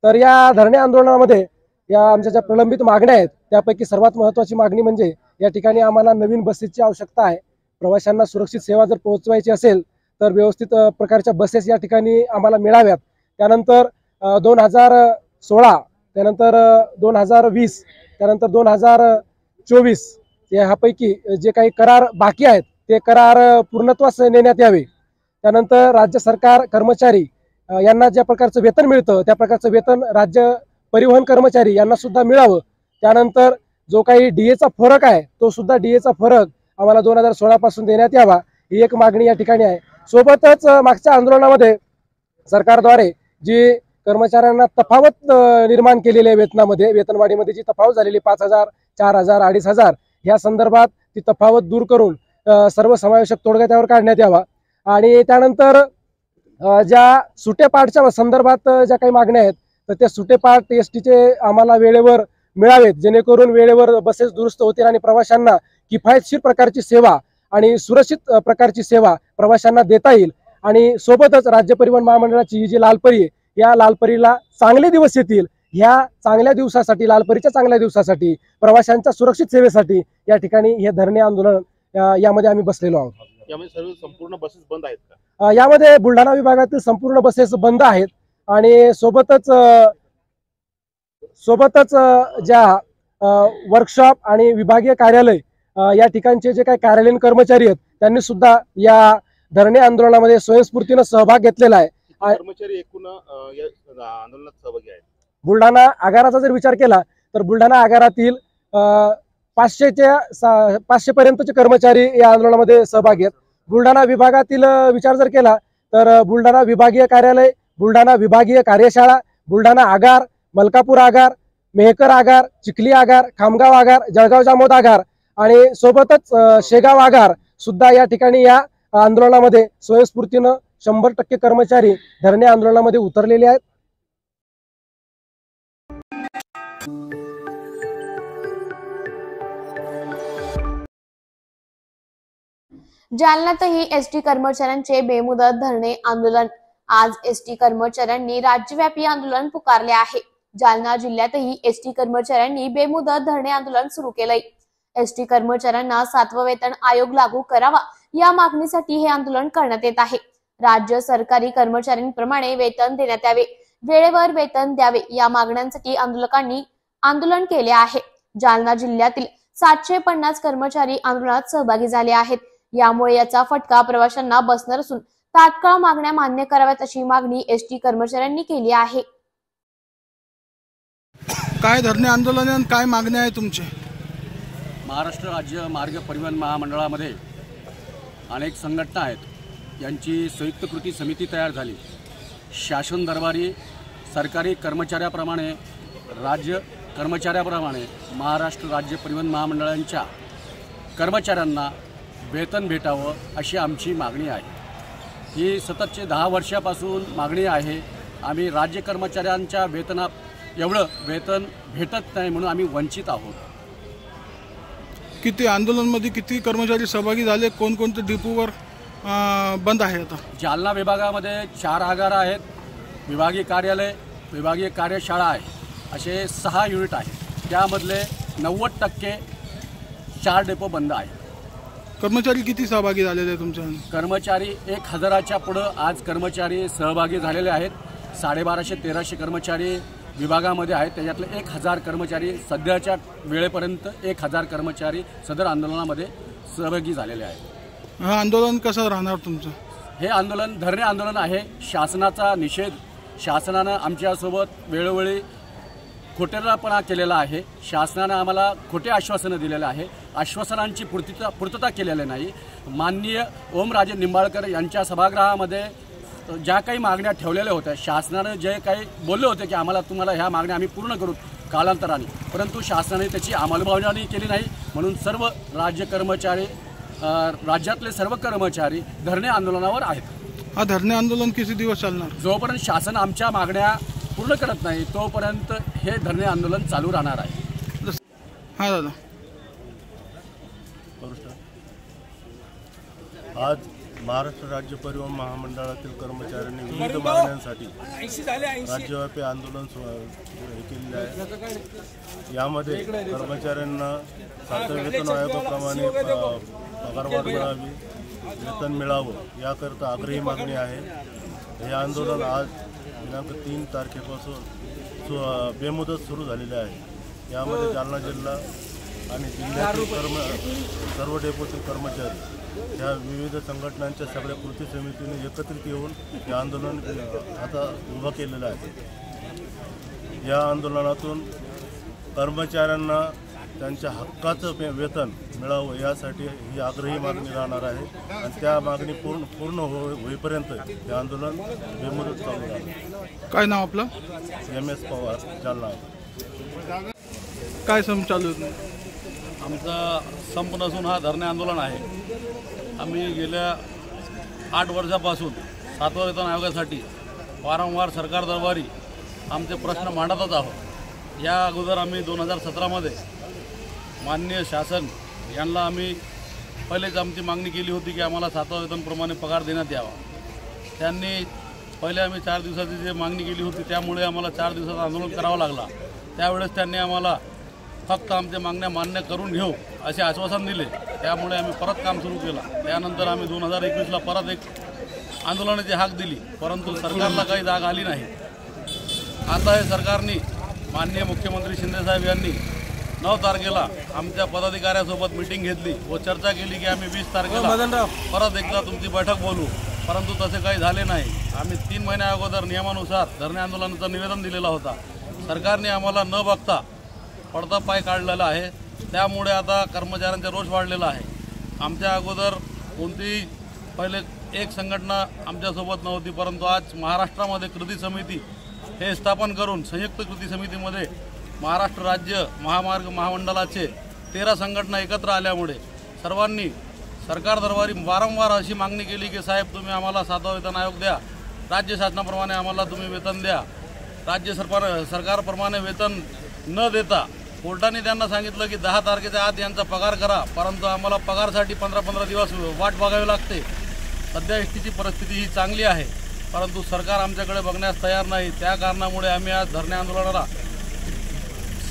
तर या धरणे आंदोलनामध्ये या आमच्या ज्या प्रलंबित मागण्या आहेत त्यापैकी सर्वात महत्त्वाची मागणी म्हणजे या ठिकाणी आम्हाला नवीन बसेसची आवश्यकता आहे। प्रवाशांना सुरक्षित सेवा जर पोहोचवायची असेल तर व्यवस्थित प्रकारच्या बसेस या ठिकाणी आम्हाला मिळाव्यात। त्यानंतर 2016, त्यानंतर 2020, त्यानंतर 2024 ह्यापैकी जे काही करार बाकी आहेत ते करार पूर्णत्वास नेण्यात यावे। त्यानंतर राज्य सरकार कर्मचारी यांना ज्या प्रकारचं वेतन मिळतं त्या प्रकारचं वेतन राज्य परिवहन कर्मचारी यांना सुद्धा मिळावं। त्यानंतर जो काही DAचा फरक आहे तो सुद्धा DAचा फरक आम्हाला 2016 पासून देण्यात यावा ही एक मागणी या ठिकाणी आहे। सोबतच मागच्या आंदोलनामध्ये सरकारद्वारे जी कर्मचाऱ्यांना तफावत निर्माण केलेली आहे वेतनामध्ये, वेतनवाढीमध्ये जी तफावत झालेली 5,000, 4,000, 2,500 या संदर्भात ती तफावत दूर करून सर्वसमावेशक तोडगा त्यावर काढण्यात यावा। आणि त्यानंतर ज्या सुटे पार्टच्या संदर्भात ज्या काही मागण्या आहेत तर त्या सुटे पार्ट एसटीचे आम्हाला वेळेवर मिळावेत, जेणेकरून वेळेवर बसेस दुरुस्त होतील आणि प्रवाशांना किफायतशीर प्रकारची सेवा आणि सुरक्षित प्रकारची सेवा प्रवाशांना देता येईल। आणि सोबतच राज्य परिवहन महामंडळाची ही जी लालपरी आहे या लालपरीला चांगले दिवस येतील, ह्या चांगल्या दिवसासाठी, लालपरीच्या चांगल्या दिवसासाठी, प्रवाशांच्या सुरक्षित सेवेसाठी या ठिकाणी हे धरणे आंदोलन यामध्ये आम्ही बसलेलो आहोत। यामध्ये सर्व संपूर्ण बसेस बंद आहेत का? यामध्ये बुलढाणा विभागातील संपूर्ण बसेस बंद आहेत आणि सोबतच ज्या वर्कशॉप आणि विभागीय कार्यालय या ठिकाणचे जे काही कार्यालयीन कर्मचारी आहेत त्यांनी सुद्धा या धरणे आंदोलनामध्ये स्वयंस्फूर्तीने सहभाग घेतलेला आहे। कर्मचारी एकूण या आंदोलनात सहभागी आहेत। बुलढाणा आगाराचा जर विचार केला तर बुलढाणा आगारातील 500 पर्यंतचे कर्मचारी या आंदोलनामध्ये सहभागी आहेत। बुलढाणा विभागातील विचार जर केला तर बुलढाणा विभागीय कार्यालय, बुलढाणा विभागीय कार्यशाळा, बुलढाणा आगार, मलकापूर आगार, मेहकर आगार, चिखली आगार, खामगाव आगार, जळगाव जामोद आगार आणि सोबतच शेगाव आगार सुद्धा या ठिकाणी या आंदोलनामध्ये स्वयंस्फूर्तीनं 100% कर्मचारी धरणे आंदोलनामध्ये उतरलेले आहेत। जालन्यातही एसटी कर्मचाऱ्यांचे बेमुदत धरणे आंदोलन। आज एसटी कर्मचाऱ्यांनी राज्यव्यापी आंदोलन पुकारले आहे। जालना जिल्ह्यातही एसटी कर्मचाऱ्यांनी बेमुदत धरणे आंदोलन सुरू केलंय। एसटी कर्मचाऱ्यांना 7वा वेतन आयोग लागू करावा या मागणीसाठी हे आंदोलन करण्यात येत आहे। राज्य सरकारी कर्मचाऱ्यांप्रमाणे वेतन देण्यात यावे, वेळेवर वेतन द्यावे या मागण्यांसाठी आंदोलकांनी आंदोलन केले आहे। जालना जिल्ह्यातील 750 कर्मचारी आंदोलनात सहभागी झाले आहेत। यामुळे याचा फटका प्रवाशांना बसणार असून तात्काळ मागण्या मान्य कराव्यात अशी मागणी एसटी कर्मचाऱ्यांनी केली आहे। काय धरणे आंदोलन आणि काय मागण्या आहे तुमचे? महाराष्ट्र राज्य मार्ग परिवहन महामंडळामध्ये अनेक संघटना आहेत, यांची संयुक्त कृती समिती तयार झाली। शासन दरबारी सरकारी कर्मचाऱ्याप्रमाणे राज्य कर्मचाऱ्याप्रमाणे महाराष्ट्र राज्य परिवहन महामंडळांच्या कर्मचाऱ्यांना वेतन भेटावं अशी आमची मागणी आहे। ही सततचे 10 वर्षापासून मागणी आहे। आम्ही राज्य कर्मचाऱ्यांच्या वेतना एवढं वेतन भेटत नाही म्हणून आम्ही वंचित आहोत। किती आंदोलनामध्ये किती कर्मचारी सहभागी झाले? कोणकोणते डिपोवर बंद आहे आता? जालना विभागामध्ये 4 आगार आहेत, विभागीय कार्यालय, विभागीय कार्यशाळा आहे, असे 6 युनिट आहेत। त्यामधले 90% 4 डेपो बंद आहे। कर्मचारी किती सहभागी झालेले आहेत तुमच्या? कर्मचारी 1000च्या पुढं आज कर्मचारी सहभागी झालेले आहेत। 1250-1300 कर्मचारी विभागामध्ये आहेत, त्याच्यातले 1000 कर्मचारी सध्याच्या वेळेपर्यंत 1000 कर्मचारी सदर आंदोलनामध्ये सहभागी झालेले आहेत। हा आंदोलन कसं राहणार तुमचं? हे आंदोलन धरणे आंदोलन आहे। शासनाचा निषेध, शासनानं आमच्यासोबत वेळोवेळी खोटेरपणा केलेला आहे। शासनानं आम्हाला खोटे आश्वासनं दिलेलं आहे, आश्वासनांची पूर्तता केलेली नाही। माननीय ओमराजे निंबाळकर यांच्या सभागृहामध्ये ज्या काही मागण्या ठेवलेल्या होत्या, शासनानं जे काही बोलले होते की तुम्हाला ह्या मागण्या आम्ही पूर्ण करू कालांतराने, परंतु शासनाने त्याची अंमलबजावणी केली नाही। म्हणून सर्व राज्य कर्मचारी, राज्यातले सर्व कर्मचारी धरणे आंदोलनावर आहेत। हा धरणे आंदोलन किती दिवस चालणार? जोपर्यंत शासन आमच्या मागण्या पूर्ण करत नाही तोपर्यंत हे धरणे आंदोलन चालू राहणार आहे। हा दादा, आज महाराष्ट्र राज्य परिवहन महामंडळातील कर्मचाऱ्यांनी विविध मागण्यांसाठी राज्यव्यापी आंदोलन केलेले आहे। यामध्ये कर्मचाऱ्यांना 7व्या वेतन आयोगाप्रमाणे पगारवाढ मिळावी, वेतन मिळावं याकरता आग्रही मागणी आहे। हे आंदोलन आज दिनांक 3 तारखेपासून बेमुदत सुरू झालेले आहे। यामध्ये जालना जिल्हा आणि जिल्ह्यातील सर्व डेपोतील कर्मचारी या विविध संघटनांच्या सगळ्या कृती समितीने एकत्रित येऊन हे आंदोलन आता उभं केलेलं आहे। या आंदोलनातून कर्मचाऱ्यांना त्यांच्या हक्काचं वेतन मिळावं यासाठी ही आग्रही मागणी राहणार आहे आणि त्या मागणी पूर्ण होईपर्यंत हे आंदोलन बेमुदत चालू राहणार। काय नाव आपलं? MS पवार, जालना। काय संप चालू आहे? आमचा संप नसून हा धरणे आंदोलन आहे। आम्ही गेल्या 8 वर्षापासून 7व्या वेतन आयोगासाठी वारंवार सरकार दरबारी आमचे प्रश्न मांडतच आहोत। या अगोदर आम्ही 2017मध्ये माननीय शासन यांना आम्ही पहिलेच आमची मागणी केली होती की आम्हाला 7व्या वेतनप्रमाणे पगार देण्यात यावा। त्यांनी पहिले आम्ही 4 दिवसाची जी मागणी केली होती त्यामुळे आम्हाला 4 दिवसाचं आंदोलन करावं लागला। त्यावेळेस त्यांनी आम्हाला फक्त आमच्या मागण्या मान्य करून घेऊ असे आश्वासन दिले, त्यामुळे आम्ही परत काम सुरू केलं। त्यानंतर आम्ही 2021ला परत एक आंदोलनाची हाक दिली, परंतु सरकारला काही जाग आली नाही। आता हे सरकारने माननीय मुख्यमंत्री शिंदेसाहेब यांनी 9 तारखेला आमच्या पदाधिकाऱ्यासोबत मीटिंग घेतली व चर्चा केली की आम्ही 20 तारखेला परत एकदा तुमची बैठक बोलू, परंतु तसे काही झाले नाही। आम्ही 3 महिन्या अगोदर नियमानुसार धरणे आंदोलनाचं निवेदन दिलेला होता। सरकारने आम्हाला न बघता पडता पाय काढलेला आहे, त्यामुळे आता कर्मचाऱ्यांचा रोष वाढलेला आहे। आमच्या अगोदर कोणतीही पहिले एक संघटना आमच्यासोबत नव्हती, परंतु आज महाराष्ट्रामध्ये कृती समिती हे स्थापन करून संयुक्त कृती समितीमध्ये महाराष्ट्र राज्य महामार्ग महामंडळाचे 13 संघटना एकत्र आल्यामुळे सर्वांनी सरकार दरबारी वारंवार अशी मागणी केली की साहेब तुम्ही आम्हाला 7वा वेतन आयोग द्या, राज्य शासनाप्रमाणे आम्हाला तुम्ही वेतन द्या। राज्य सरकारप्रमाणे वेतन न देता कोर्टाने त्यांना सांगितलं की 10 तारखेच्या आत यांचा पगार करा, परंतु आम्हाला पगारसाठी 15-15 दिवस वाट बघावी लागते। सध्या एसटीची परिस्थिती ही चांगली आहे, परंतु सरकार आमच्याकडे बघण्यास तयार नाही। त्या कारणामुळे आम्ही आज धरणे आंदोलनाला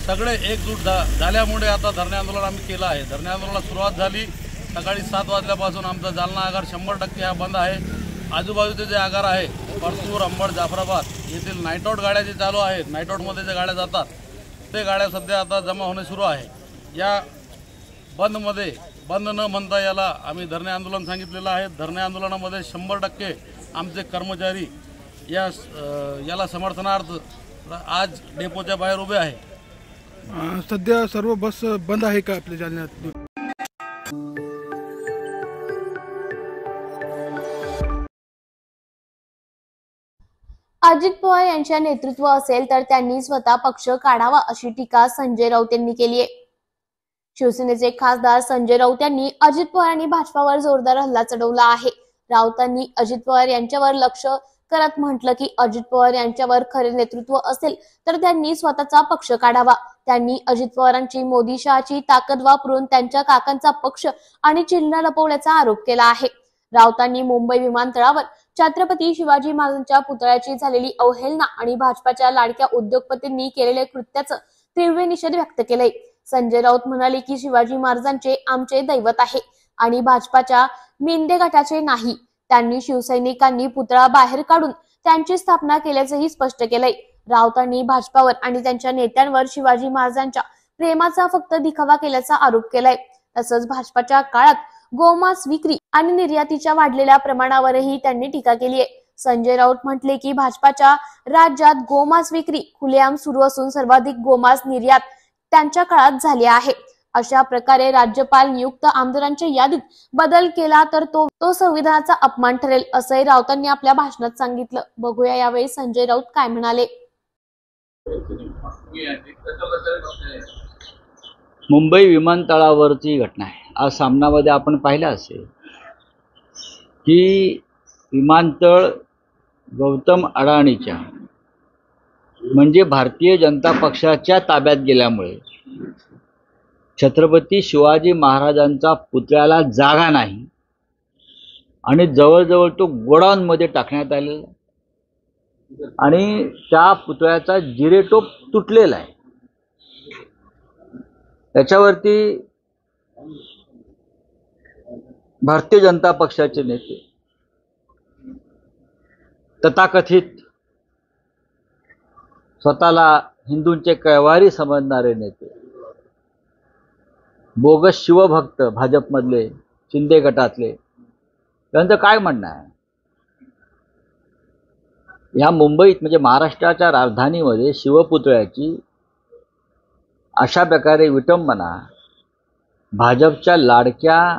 सगळे एकजूट झाल्यामुळे आता धरणे आंदोलन आम्ही केलं आहे। धरणे आंदोलनाला सुरुवात झाली सकाळी 7 वाजल्यापासून। आमचा जालना आगार 100% हा बंद आहे। आजूबाजूचे जे आगार आहे परतूर, अंबड, जाफराबाद येथील नाईट आउट गाड्या जे चालू आहेत, नाईट आउटमध्ये जे गाड्या जातात ते गाड्या सध्या आता जमा होणे सुरू आहे। या बंदमध्ये बंद न म्हणता याला आम्ही धरणे आंदोलन सांगितलेलं आहे। धरणे आंदोलनामध्ये 100% आमचे कर्मचारी याला समर्थनार्थ आज डेपोच्या बाहेर उभे आहे। सध्या सर्व बस बंद आहे का आपल्या जालन्यात? अजित पवार यांच्या नेतृत्व असेल तर त्यांनी स्वतः पक्ष काढावा अशी टीका संजय राऊत यांनी केली आहे। शिवसेनेचे खासदार संजय राऊत यांनी अजित पवार आणि भाजपावर जोरदार हल्ला चढवला आहे। राऊतांनी अजित पवार यांच्यावर लक्ष करत म्हटलं की अजित पवार यांच्यावर खरे नेतृत्व असेल तर त्यांनी स्वतःचा पक्ष काढावा। त्यांनी अजित पवारांची मोदी शहाची ताकद वापरून त्यांच्या काकांचा पक्ष आणि चिन्ह लपवल्याचा आरोप केला आहे। राऊतांनी मुंबई विमानतळावर छत्रपती शिवाजी महाराजांच्या पुतळ्याची झालेली अवहेलना आणि भाजपाच्या लाडक्या उद्योगपतींनी केलेल्या कृत्याचं तीव्र निषेध व्यक्त केलाय। संजय राऊत म्हणाले की शिवाजी महाराजांचे आमचे दैवत आहे आणि भाजपाच्या मिंदे गटाचे नाही। त्यांनी शिवसैनिकांनी पुतळा बाहेर काढून त्यांची स्थापना केल्याचंही स्पष्ट केलंय। राऊतांनी भाजपावर आणि त्यांच्या नेत्यांवर शिवाजी महाराजांच्या प्रेमाचा फक्त दिखावा केल्याचा आरोप केलाय। तसंच भाजपाच्या काळात गोमांस विक्री आणि निर्यातीच्या वाढलेल्या प्रमाणावरही त्यांनी टीका केली आहे। संजय राऊत म्हटले की भाजपाच्या राज्यात गोमांस विक्री खुलेआम सुरू असून सर्वाधिक गोमांस निर्यात त्यांच्या काळात झाली आहे। अशा प्रकारे राज्यपाल नियुक्त आमदारांच्या यादीत बदल केला तर तो संविधानाचा अपमान ठरेल असंही राऊतांनी आपल्या भाषणात सांगितलं। बघूया यावेळी संजय राऊत काय म्हणाले। मुंबई विमानतळावरची घटना आहे। आज सामनामध्ये आपण पाहिलं असेल की विमानतळ गौतम अडाणीच्या म्हणजे भारतीय जनता पक्षाच्या ताब्यात गेल्यामुळे छत्रपती शिवाजी महाराजांचा पुतळ्याला जागा नाही आणि जवळजवळ तो गोडाऊनमध्ये टाकण्यात आलेला आणि त्या पुतळ्याचा जिरेटोप तुटलेला आहे। त्याच्यावरती भारतीय जनता पक्षाचे नेते, तथाकथित स्वतःला हिंदूंचे कैवारी समजणारे नेते, बोगस शिवभक्त भाजपमधले शिंदे गटातले, त्यांचं काय म्हणणं आहे? या मुंबईत म्हणजे महाराष्ट्राच्या राजधानीमध्ये शिवपुतळ्याची अशा प्रकारे विटंबना भाजपच्या लाडक्या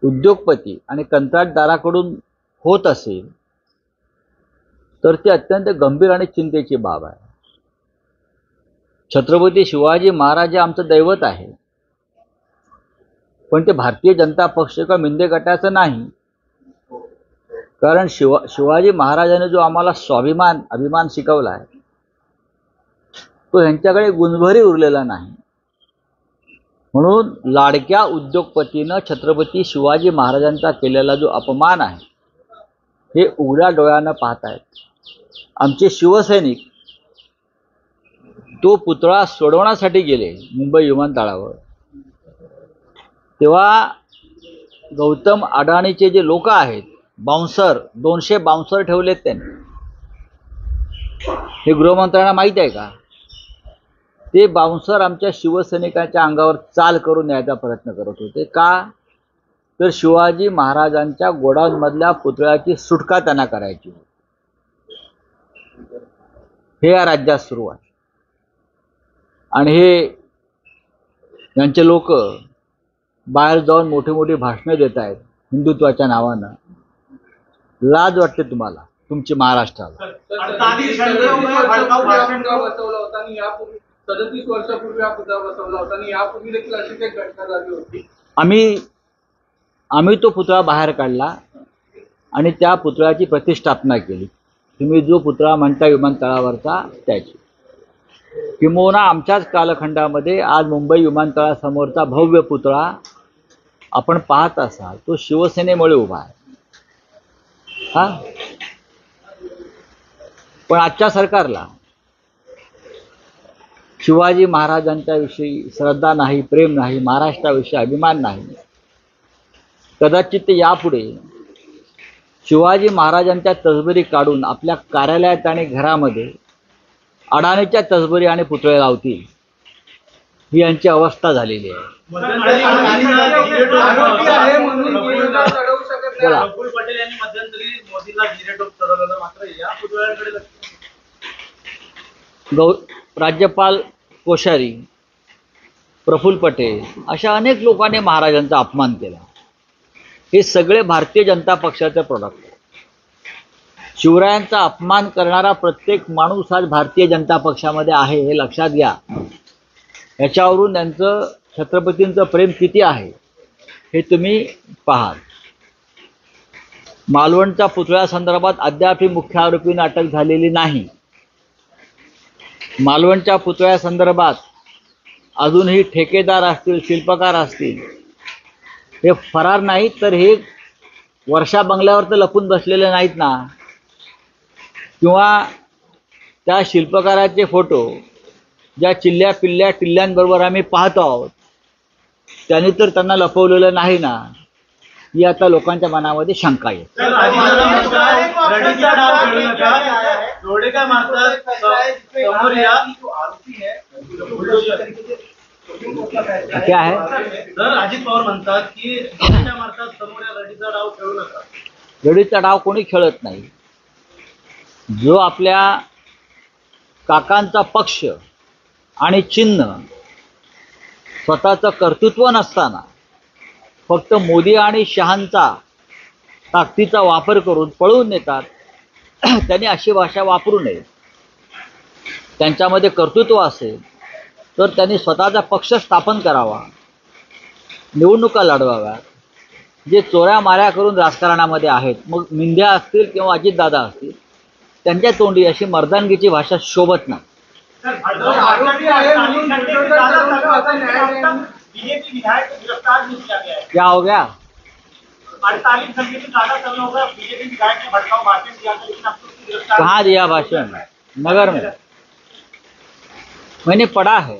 उद्योगपती आणि कंत्राटदाराकडून होत असेल तर ती अत्यंत गंभीर आणि चिंतेची बाब आहे। छत्रपती शिवाजी महाराज आमचं दैवत आहे, पण ते भारतीय जनता पक्ष किंवा मिंदे गटाचं नाही। कारण शिवाजी महाराजांनी जो आम्हाला स्वाभिमान अभिमान शिकवला आहे तो ह्यांच्याकडे गुणभरी उरलेला नाही। म्हणून लाडक्या उद्योगपतीनं छत्रपती शिवाजी महाराजांचा केलेला जो अपमान आहे हे उघड्या डोळ्यानं पाहतायत। आमचे शिवसैनिक तो पुतळा सोडवण्यासाठी गेले मुंबई विमानतळावर, तेव्हा गौतम अडाणीचे जे लोक आहेत बाउन्सर 200 बाउन्सर ठेवलेत त्यांनी। हे गृहमंत्र्यांना माहीत आहे का? ते बाउन्सर आमच्या शिवसैनिकांच्या अंगावर चाल करून यायचा प्रयत्न करत होते। का तर शिवाजी महाराजांच्या गोडाऊनमधल्या पुतळ्याची सुटका त्यांना करायची होती। हे या राज्यात सुरू आहे आणि हे यांचे लोक बाहेर जाऊन मोठी मोठी भाषणं देत आहेत हिंदुत्वाच्या नावानं। लाज वाटते तुम्हाला तुमची महाराष्ट्राला? 37 वर्षापूर्वी हा पुतळा बसवला होता आणि यापूर्वी देखील अशीच एक घटना झाली होती। आम्ही तो पुतळा बाहेर काढला आणि त्या पुतळ्याची प्रतिष्ठापना केली। तुम्ही जो पुतळा म्हणता विमानतळावरचा त्याची, किंबहुना आमच्याच कालखंडामध्ये आज मुंबई विमानतळासमोरचा भव्य पुतळा आपण पाहत असाल, तो शिवसेनेमुळे उभा आहे. हा, पण आजच्या सरकारला शिवाजी महाराजांच्या विषयी श्रद्धा नाही, प्रेम नाही, महाराष्ट्राविषयी अभिमान नाही. कदाचित ते यापुढे शिवाजी महाराजांच्या तसबरी काढून आपल्या कार्यालयात आणि घरामध्ये अडाणीच्या तसबरी आणि पुतळे लावतील, ही यांची अवस्था झालेली आहे. राज्यपाल कोश्यारी, प्रफुल्ल पटेल अशा अनेक लोकांनी महाराजांचा अपमान केला. हे सगळे भारतीय जनता पक्षाचे प्रोडक्ट आहे. शिवरायांचा अपमान करणारा प्रत्येक माणूस आज भारतीय जनता पक्षामध्ये आहे, हे लक्षात घ्या. याच्यावरून त्यांचं छत्रपतींचं प्रेम किती आहे हे तुम्ही पहा. मालवणच्या पुतळ्यासंदर्भात अद्यापही मुख्य आरोपींना अटक झालेली नाही. मालवणच्या पुतळ्यासंदर्भात अजूनही ठेकेदार असतील, शिल्पकार असतील, हे फरार नाहीत, तर हे वर्षा बंगल्यावर तर लपून बसलेले नाहीत ना. किंवा त्या शिल्पकाराचे फोटो ज्या चिल्ल्या पिल्ल्या टिल्ल्यांबरोबर आम्ही पाहतो आहोत, त्यांनी तर त्यांना लपवलेलं नाही ना, ही आता लोकांच्या मनामध्ये शंका आहे. क्या है अजित पवार म्हणतात की रडीचा डाव कोणी खेळत नाही. जो आपल्या काकांचा पक्ष आणि चिन्ह स्वतःचं कर्तृत्व नसताना फक्त मोदी आणि शहांचा ताकदीचा वापर करून पळवून नेतात, त्यांनी अशी भाषा वापरू नये. त्यांच्यामध्ये कर्तृत्व असेल तर त्यांनी स्वतःचा पक्ष स्थापन करावा, निवडणुका लढवाव्यात. जे चोऱ्या माऱ्या करून राजकारणामध्ये आहेत, मग मिंध्या असतील किंवा अजितदादा असतील, त्यांच्या तोंडी अशी मर्दानगीची भाषा शोभत नाही. बीजेपी विधायक को गिरफ्तार नहीं किया गया है। क्या हो गया? 48 घंटे से ज्यादा समय होगा, बीजेपी विधायक ने भड़काऊ भाषण दिया था, लेकिन अब तो उसकी गिरफ्तार कहाँ दिया भाषण? नगर में। मैंने पढ़ा है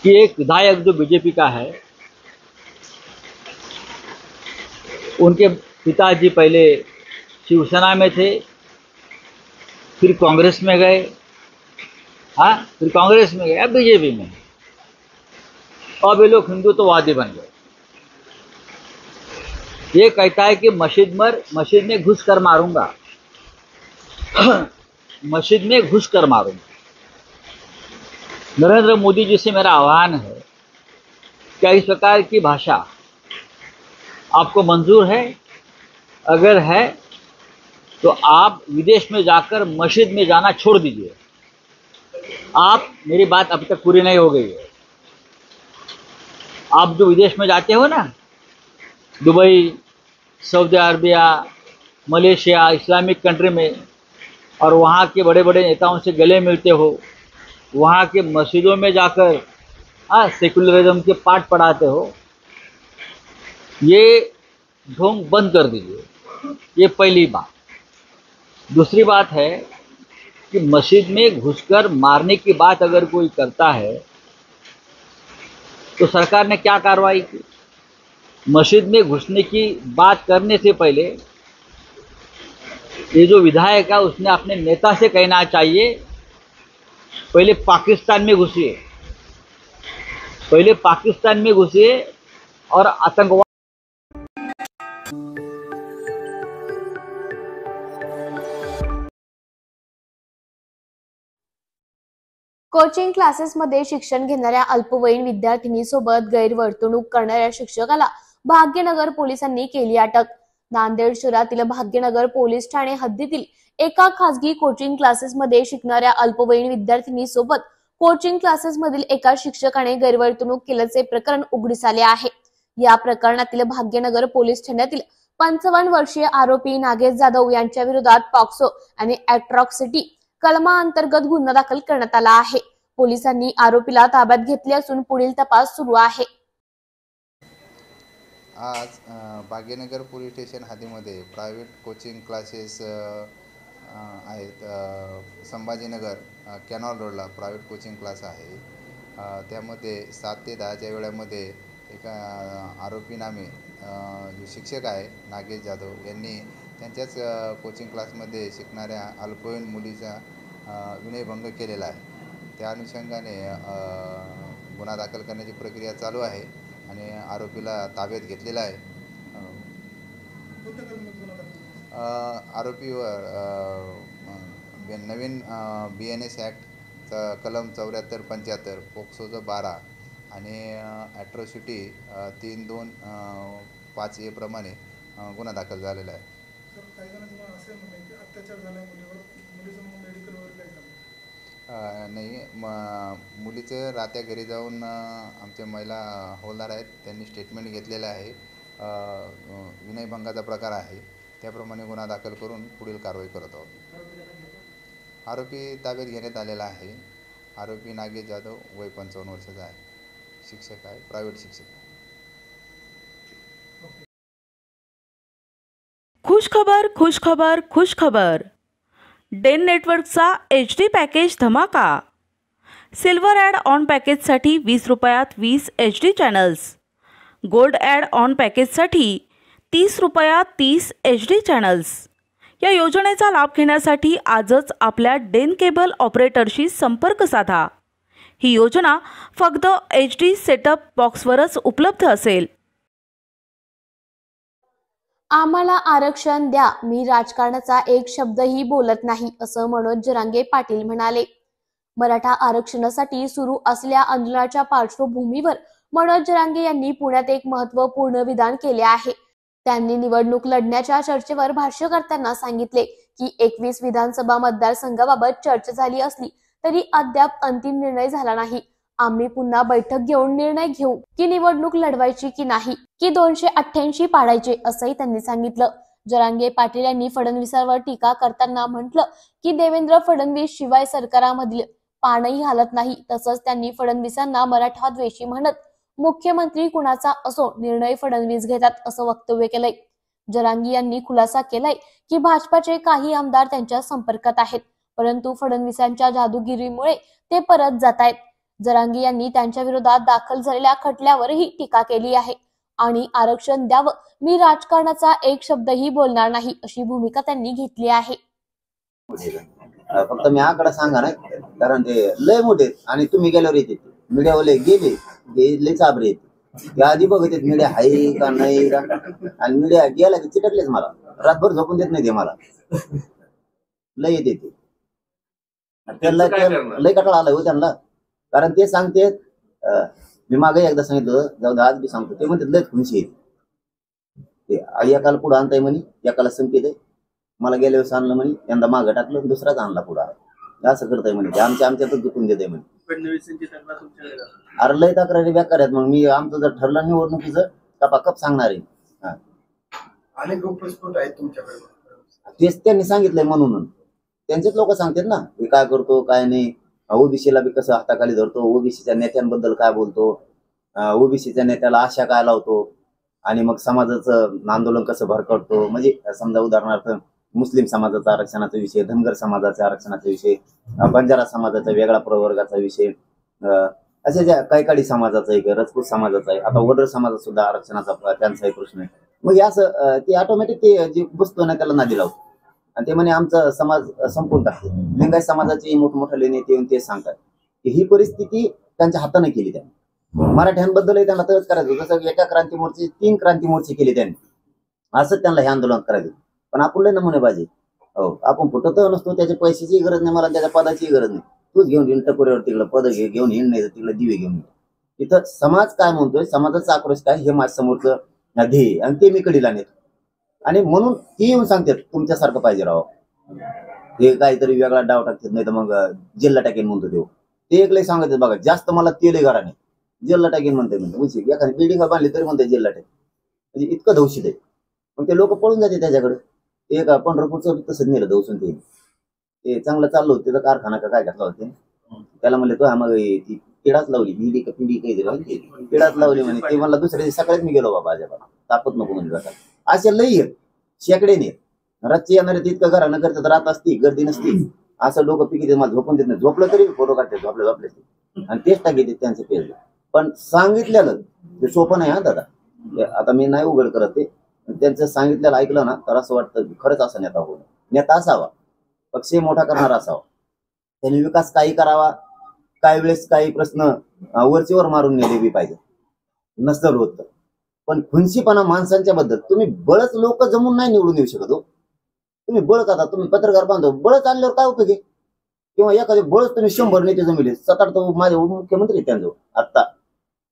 कि एक विधायक जो बीजेपी का है, उनके पिताजी पहले शिवसेना में थे, फिर कांग्रेस में गए, हाँ फिर कांग्रेस में गए, अब बीजेपी में। अब ये लोग हिंदुत्ववादी बन गए। ये कहता है कि मस्जिद में घुस कर मारूंगा, मस्जिद में घुस कर मारूंगा। नरेंद्र मोदी जी से मेरा आह्वान है, क्या इस प्रकार की भाषा आपको मंजूर है? अगर है तो आप विदेश में जाकर मस्जिद में जाना छोड़ दीजिए। आप, मेरी बात अभी तक पूरी नहीं हो गई है। आप जो विदेश में जाते हो ना, Dubai, Saudi Arabia, Malaysia, Islamic country में, और वहाँ के बड़े बड़े नेताओं से गले मिलते हो, वहाँ के मस्जिदों में जाकर सेकुलरिज्म के पाठ पढ़ाते हो, ये ढोंग बंद कर दीजिए। ये पहली बात। दूसरी बात है कि मस्जिद में घुसकर मारने की बात अगर कोई करता है तो सरकार ने क्या कार्रवाई की? मस्जिद में घुसने की बात करने से पहले ये जो विधायक है उसने अपने नेता से कहना चाहिए, पहले पाकिस्तान में घुसिए, पहले पाकिस्तान में घुसिए और आतंकवाद। कोचिंग क्लासेसमध्ये शिक्षण घेणाऱ्या अल्पवयीन विद्यार्थिनीसोबत गैरवर्तणूक करणाऱ्या शिक्षकाला भाग्यनगर पोलिसांनी केली अटक। नांदेड शहरातील भाग्यनगर पोलीस ठाणे हद्दीतील एका खासगी कोचिंग क्लासेसमध्ये शिकणाऱ्या अल्पवयीन विद्यार्थिनीसोबत कोचिंग क्लासेसमधील एका शिक्षकाने गैरवर्तणूक केल्याचे प्रकरण उघडीस आले आहे। या प्रकरणातील भाग्यनगर पोलीस ठाण्यातील 55 वर्षीय आरोपी नागेश जाधव यांच्या विरोधात पॉक्सो आणि अॅट्रॉसिटी कलमाअंतर्गत गुन्हा दाखल करण्यात आला आहे. पोलिसांनी आरोपीला ताब्यात घेतले असून पुढील तपास सुरू आहे. आज भाग्यनगर पोलीस स्टेशन हद्दीमध्ये प्रायव्हेट कोचिंग क्लासेस आहेत. संभाजीनगर कॅनॉल रोडला प्रायव्हेट कोचिंग क्लास आहे. त्यामध्ये 7 ते 10च्या वेळामध्ये एक आरोपी नामे जो शिक्षक आहे नागेश जाधव यांनी त्यांच्याच कोचिंग क्लासमध्ये शिकणाऱ्या अल्पवयीन मुलीचा विनयभंग केलेला आहे. त्या अनुषंगाने गुन्हा दाखल करण्याची प्रक्रिया चालू आहे आणि आरोपीला ताब्यात घेतलेला आहे. आरोपीवर नवीन BNS ॲक्टचा कलम 74-75 पोक्सोचं 12 आणि ॲट्रॉसिटी 3-2-5A प्रमाणे गुन्हा दाखल झालेला आहे. नाही, मुलीचं रात्या घरी जाऊन आमच्या महिला हवालदार आहेत त्यांनी स्टेटमेंट घेतलेलं आहे. विनयभंगाचा प्रकार आहे त्याप्रमाणे गुन्हा दाखल करून पुढील कारवाई करत आहोत. आरोपी ताब्यात घेण्यात आलेला आहे. आरोपी नागेश जाधव वय 55 वर्षाचा आहे. शिक्षक आहे, प्रायव्हेट शिक्षक. खुशखबर खुशखबर खुशखबर. डेन नेटवर्कचा HD पॅकेज धमाका. सिल्वर ॲड ऑन पॅकेजसाठी 20 रुपयात 20 HD channels. Gold add on पॅकेजसाठी 30 रुपयात 30 HD चॅनल्स. या योजनेचा लाभ घेण्यासाठी आजच आपल्या डेन केबल ऑपरेटरशी संपर्क साधा. ही योजना फक्त HD सेटअप बॉक्सवरच उपलब्ध असेल. आम्हाला आरक्षण द्या, मी राजकारणाचा एक शब्दही बोलत नाही, असं मनोज जरांगे पाटील म्हणाले. मराठा आरक्षणासाठी सुरू असलेल्या आंदोलनाच्या पार्श्वभूमीवर मनोज जरांगे यांनी पुण्यात एक महत्त्वपूर्ण विधान केले आहे. त्यांनी निवडणूक लढण्याच्या चर्चेवर भाष्य करताना सांगितले की 21 विधानसभा मतदारसंघाबाबत चर्चा झाली असली तरी अद्याप अंतिम निर्णय झाला नाही. आम्ही पुन्हा बैठक घेऊन निर्णय घेऊ की निवडणूक लढवायची की नाही, की 288 पाडायचे, असंही त्यांनी सांगितलं. जरांगे पाटील यांनी फडणवीसांवर टीका करताना म्हटलं की देवेंद्र फडणवीस शिवाय सरकारामधील पानही हालत नाही. तसंच त्यांनी फडणवीसांना मराठा द्वेषी म्हणत मुख्यमंत्री कुणाचा असो निर्णय फडणवीस घेतात असं वक्तव्य केलंय. जरांगे यांनी खुलासा केलाय की भाजपाचे काही आमदार त्यांच्या संपर्कात आहेत, परंतु फडणवीसांच्या जादूगिरीमुळे ते परत जात आहेत. जरांगे यांनी त्यांच्या विरोधात दाखल झालेल्या खटल्यावरही टीका केली आहे आणि आरक्षण द्यावं, मी राजकारणाचा एक शब्दही बोलणार नाही, अशी भूमिका त्यांनी घेतली आहे. फक्त मी आकडा सांगा ना, कारण ते लय मोठे आणि तुम्ही गेल्यावर येते मीडियावाले गेले चाबरे येते त्या आधी बघत येत मीडिया आहे का नाही का, आणि मीडिया गेला की चिटकलेच मला, रातभर झोपून देत नाही ते मला, लय येते ते. त्यांना लय कटाळा आलाय हो त्यांना, कारण ते सांगते मी मागे एकदा सांगितलं, जाऊ आज बी सांगतो, ते म्हणते लय खुशी येते ते, एकाला पुढं आणताय म्हणे, एकाला संकेत आहे, मला गेल्या वेळेस आणलं म्हणे, यंदा मागं टाकलं, दुसराच आणला पुढं, असं करताय म्हणे, आमच्यातच दुखून देत आहे म्हणे. अरे लय तक्रारी बेकार आहेत. मग मी आमचं जर ठरलं निवडणुकीचं कपाकप सांगणार आहे. अनेक गौप्यस्फोट आहेत तुमच्याकडे, तेच त्यांनी सांगितलंय म्हणून त्यांचेच लोक सांगतात ना मी काय करतो काय नाही. ओबीसीला बी कसं हाताखाली धरतो, ओबीसीच्या नेत्यांबद्दल काय बोलतो, ओबीसीच्या नेत्याला आशा काय लावतो, आणि मग समाजाचं आंदोलन कसं भरकटतो. म्हणजे समजा उदाहरणार्थ मुस्लिम समाजाचा आरक्षणाचा विषय, धनगर समाजाच्या आरक्षणाचा विषय, बंजारा समाजाचा वेगळा प्रवर्गाचा विषय, अशा ज्या काही समाजाचा आहे, राजपूत समाजाचा आहे, आता वडर समाजात सुद्धा आरक्षणाचा त्यांचा एक प्रश्न आहे. मग असं ते ऑटोमॅटिक ते जे बसतो ना त्याला नादी लावतो, आणि ते म्हणे आमचा समाज संपून टाकतो. लिंगायत समाजाचे मोठमोठे नेते येऊन ते सांगतात की ही परिस्थिती त्यांच्या हाताने केली त्यांनी. मराठ्यांबद्दलही त्यांना तसंच करायचं, जसं एका क्रांती मोर्चे 3 क्रांती मोर्चे केले त्यांनी, असंच त्यांना हे आंदोलन करायचं. पण आपण लय नमुने पाहिजे. हो, आपण फुटत नसतो, त्याच्या पैशाची गरज नाही मला, त्याच्या पदाची गरज नाही. तूच घेऊन येईन टपोरीवर तिकडं पद घेऊन येईन, नाही तिकडे दिवे घेऊन येईन. तिथं समाज काय म्हणतोय, समाजाचा आक्रोश काय, हे माझ्या समोरचं ध्येय, आणि ते मी कडीला नेतो. आणि म्हणून ती येऊन सांगतात तुमच्यासारखं पाहिजे राव, हे काहीतरी वेगळा डाव टाकतात, नाही तर मग जेलला टाकेन म्हणतो देऊ. ते एक लय सांगतात बघा, जास्त मला तेल आहे घराने, जेलला टाकेन म्हणते, म्हणजे एखादी बिल्डिंग बांधली तरी म्हणते जेलला टाकेन, म्हणजे इतकं दौषित आहे. मग ते लोक पळून जाते त्याच्याकडे. ते एक पंढरपूरचं तसंच नेलं दौसून ते. ते चांगलं चाललं होतं, त्याचा कारखाना का काय घातला होते, त्याला म्हणले तो मग ती पिढाच लावली, बिडी का पिढी काही पिढाच लावली म्हणे. ते म्हणला दुसऱ्या दिवशी सकाळीच मी गेलो बाबा अजिबात तापत नको म्हणजे बघा. असे लई आहेत, शेकडे नाही. रातची येणारे ते इतकं घरानं करतात, रात असती गर्दी नसती, असं डोकं पिकी मला झोपून देत नाही. झोपलं तरी फोटो काढते, झोपले आणि तेच टाकी त्यांचं पेज. पण सांगितलेलं ते सोपं नाही हा दादा. आता मी नाही उघड करत ते, त्यांचं सांगितलेलं ऐकलं ना तर असं वाटतं की खरंच असा नेता होईल. नेता असावा, पक्ष मोठा करणारा असावा, त्यांनी विकास काही करावा, काही वेळेस काही प्रश्न वरचीवर मारून नेले बी पाहिजे, नसतं होत. पण खुनशीपणा माणसांच्या बद्दल तुम्ही बळच लोक जमून नाही निवडून येऊ शकत हो. तुम्ही बळच आता तुम्ही पत्रकार बांधव बळच आणल्यावर काय उपयोग आहे? किंवा एखादे बळच तुम्ही 100 नेते जमिले. 7-8 तर माझे उपमुख्यमंत्री त्यांचं आत्ता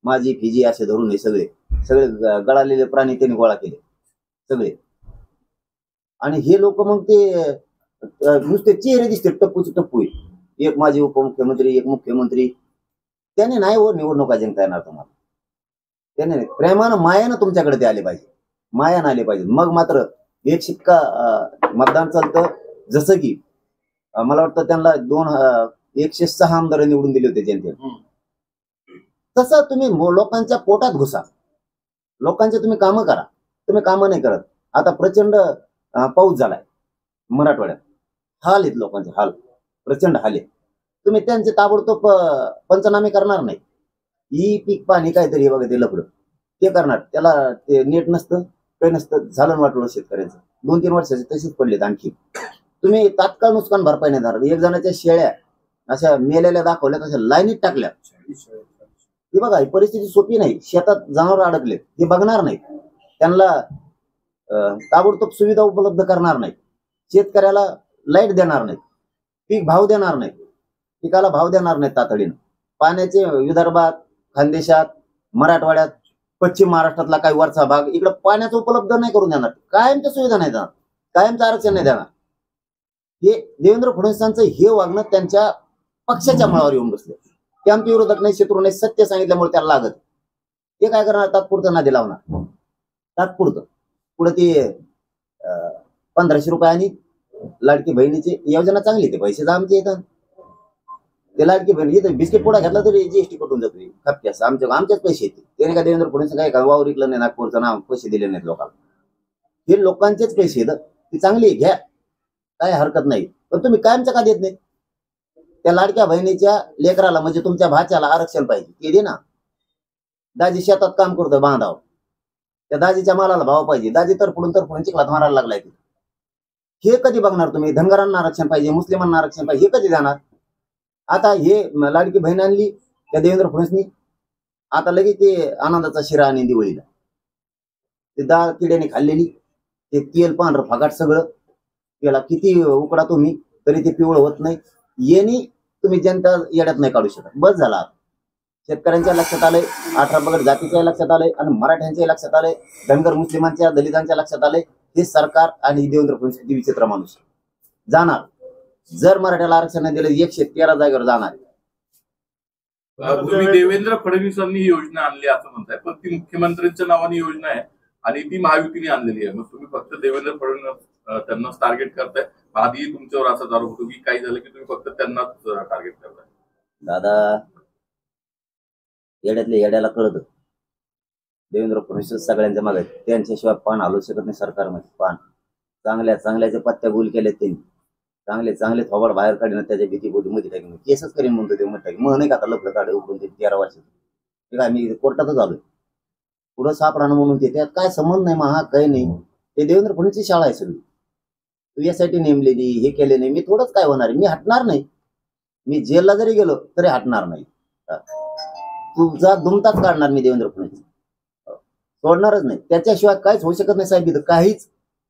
माझी फिजी असे धरून हे सगळे गळालेले प्राणी त्यांनी गोळा केले सगळे. आणि हे लोक मग ते नुसते चेहरे दिसते टप्पूचे टप्पू. एक माझे उपमुख्यमंत्री, एक मुख्यमंत्री. त्याने नाही हो निवडणुका जिंकता येणार तुम्हाला. त्याने प्रेमानं मायानं तुमच्याकडे ते आले पाहिजे, मायानं आले पाहिजे. मग मात्र एक शिक्का मतदान चालतं. जसं की मला वाटतं त्यांना 106 आमदार निवडून दिले होते जनतेने. तसं तुम्ही लोकांच्या पोटात घुसा, लोकांचे तुम्ही कामं करा. तुम्ही कामं नाही करत. आता प्रचंड पाऊस झालाय मराठवाड्यात, हाल आहेत लोकांचे, हाल प्रचंड हाल आहे. तुम्ही त्यांचे ताबडतोब पंचनामे करणार नाही. ही पीक पाणी काहीतरी बघा ते लफडं ते करणार, त्याला ते नीट नसतं, काही नसतं. झालं वाटलं शेतकऱ्यांचं 2-3 वर्षाचे तसेच पडलेत. आणखी तुम्ही तात्काळ नुकसान भरपाई नाही देणार. 1 जणाच्या शेळ्या अशा मेलेल्या दाखवल्या, तशा लाईनीत टाकल्या. ही बघा ही परिस्थिती सोपी नाही. शेतात जनावर अडकले, हे बघणार नाहीत. त्यांना ताबडतोब सुविधा उपलब्ध करणार नाही. शेतकऱ्याला लाईट देणार नाही, पीक भाव देणार नाही, पिकाला भाव देणार नाही तातडीनं. पाण्याचे विदर्भात, खानदेशात, मराठवाड्यात, पश्चिम महाराष्ट्रातला काही वरचा भाग इकडे पाण्याचं उपलब्ध नाही करून देणार. कायमच्या सुविधा नाही देणार, कायमचं आरक्षण नाही देणार. हे देवेंद्र फडणवीसांचं हे वागणं त्यांच्या पक्षाच्या मुळावर येऊन बसले. ते आमचे विरोधक नाही, शत्रू नाही, सत्य सांगितल्यामुळे त्याला लागत. ते काय करणार, तात्पुरतं नादी लावणार. तात्पुरतं पुढे ते 1500 रुपये आणि लाडकी बहिणीची योजना चांगली, ते पैसे आमचे येतात. ते लाडकी बहीण इथं बिस्किट पुडा घेतला तरी जीएसटी कटून जातो खपके. असं आमच्याच पैसे येते. त्याने का देवेंद्र फडणवीस काय का वावर विकलं नाही, नागपूरचं नाव पैसे दिले नाहीत लोकांना. हे लोकांचेच पैसे येतात. ती चांगली घ्या, काय हरकत नाही. पण तुम्ही कायमचं का देत नाही? त्या लाडक्या बहिणीच्या लेकराला म्हणजे तुमच्या भाच्याला आरक्षण पाहिजे, ते दे ना. दाजी शेतात काम करतो बांधाव, त्या दाजीच्या मालाला भाव पाहिजे. दाजी तरफडून चिखलात मारायला लागलाय. हे कधी बघणार तुम्ही? धनगरांना आरक्षण पाहिजे, मुस्लिमांना आरक्षण पाहिजे, हे कधी जाणार? आता हे लाडकी बहीण आणली त्या देवेंद्र फडणवीसनी, आता लगेच ते आनंदाचा शिरा आणि दिवाळीला ते डाळ किड्याने खाल्लेली, ते तेल पांढरं फगाट सगळं. त्याला किती उकडा तुम्ही तरी ते पिवळं होत नाही. येणी तुम्ही जनता येड्यात नाही काढू शकत. बस झाला. शेतकऱ्यांच्या लक्षात आलंय, 18 पगड जातीच्या लक्षात आलंय आणि मराठ्यांच्या लक्षात आलंय, धनगर मुस्लिमांच्या दलितांच्या लक्षात आलंय. हे सरकार आणि देवेंद्र फडणवीस विचित्र माणूस जाणार. जर मराठ्याला आरक्षण नाही दिलं 113 जागेवर जाणार. तुम्ही देवेंद्र फडणवीसांनी ही योजना आणली असं म्हणताय, पण ती मुख्यमंत्र्यांच्या नावाने योजना आहे आणि ती महायुतीने आणलेली आहे. मग तुम्ही फक्त देवेंद्र फडणवीस त्यांनाच टार्गेट करताय. आधी तुमच्यावर असा आरोप होतो की काही झालं की तुम्ही फक्त त्यांनाच टार्गेट करताय. दादा येड्यातले येड्याला कळत. देवेंद्र फडणवीस सगळ्यांच्या मागे, त्यांच्याशिवाय पान हलवू शकत नाही सरकारमध्ये. पान चांगल्याच्या पत्त्या गोल केल्यात त्यांनी. चांगले थोबाड बाहेर काढणं, त्याच्या भीतीपोटी मध्ये टाकून केसच करीन म्हणतो ते. मग मग नाही का आता लपलं काढे उघडून ते 13 वर्षाचं. ते काय मी कोर्टातच आलोय पुढं सापडाणं म्हणून ते. त्यात काय संबंध नाही मग, हा काही नाही. ते देवेंद्र फडणवीसची शाळा आहे सगळी. तू यासाठी नेमलेली, हे केले नाही. मी थोडंच काय होणार आहे, मी हटणार नाही. मी जेलला जरी गेलो तरी हटणार नाही. तुझा दुमताच काढणार मी देवेंद्र फडणवीस, सोडणारच नाही. त्याच्याशिवाय काहीच होऊ शकत नाही साहेब. इथं काहीच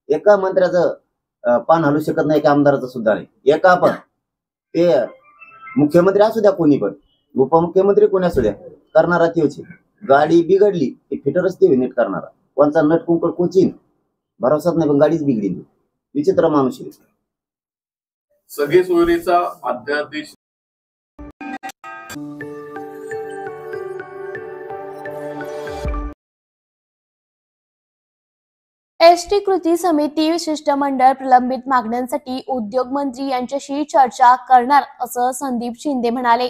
एका मंत्र्याचं पान हलू शकत नाही, एका आमदाराचं सुद्धा नाही. एका पण ते मुख्यमंत्री असू द्या, कोणी पण उपमुख्यमंत्री कोणी असू द्या, करणारा तेच. गाडी बिघडली ते फिटरच ते नीट करणारा. कोणचा नट कुंकड कोचिन भरोसाच नाही, पण गाडीच बिघडली. विचित्र माणूस आहे. सगळे सोयरेचा अध्यादेश एसटी कृती समिती शिष्टमंडळ प्रलंबित मागण्यांसाठी उद्योग मंत्री यांच्याशी चर्चा करणार असं संदीप शिंदे म्हणाले।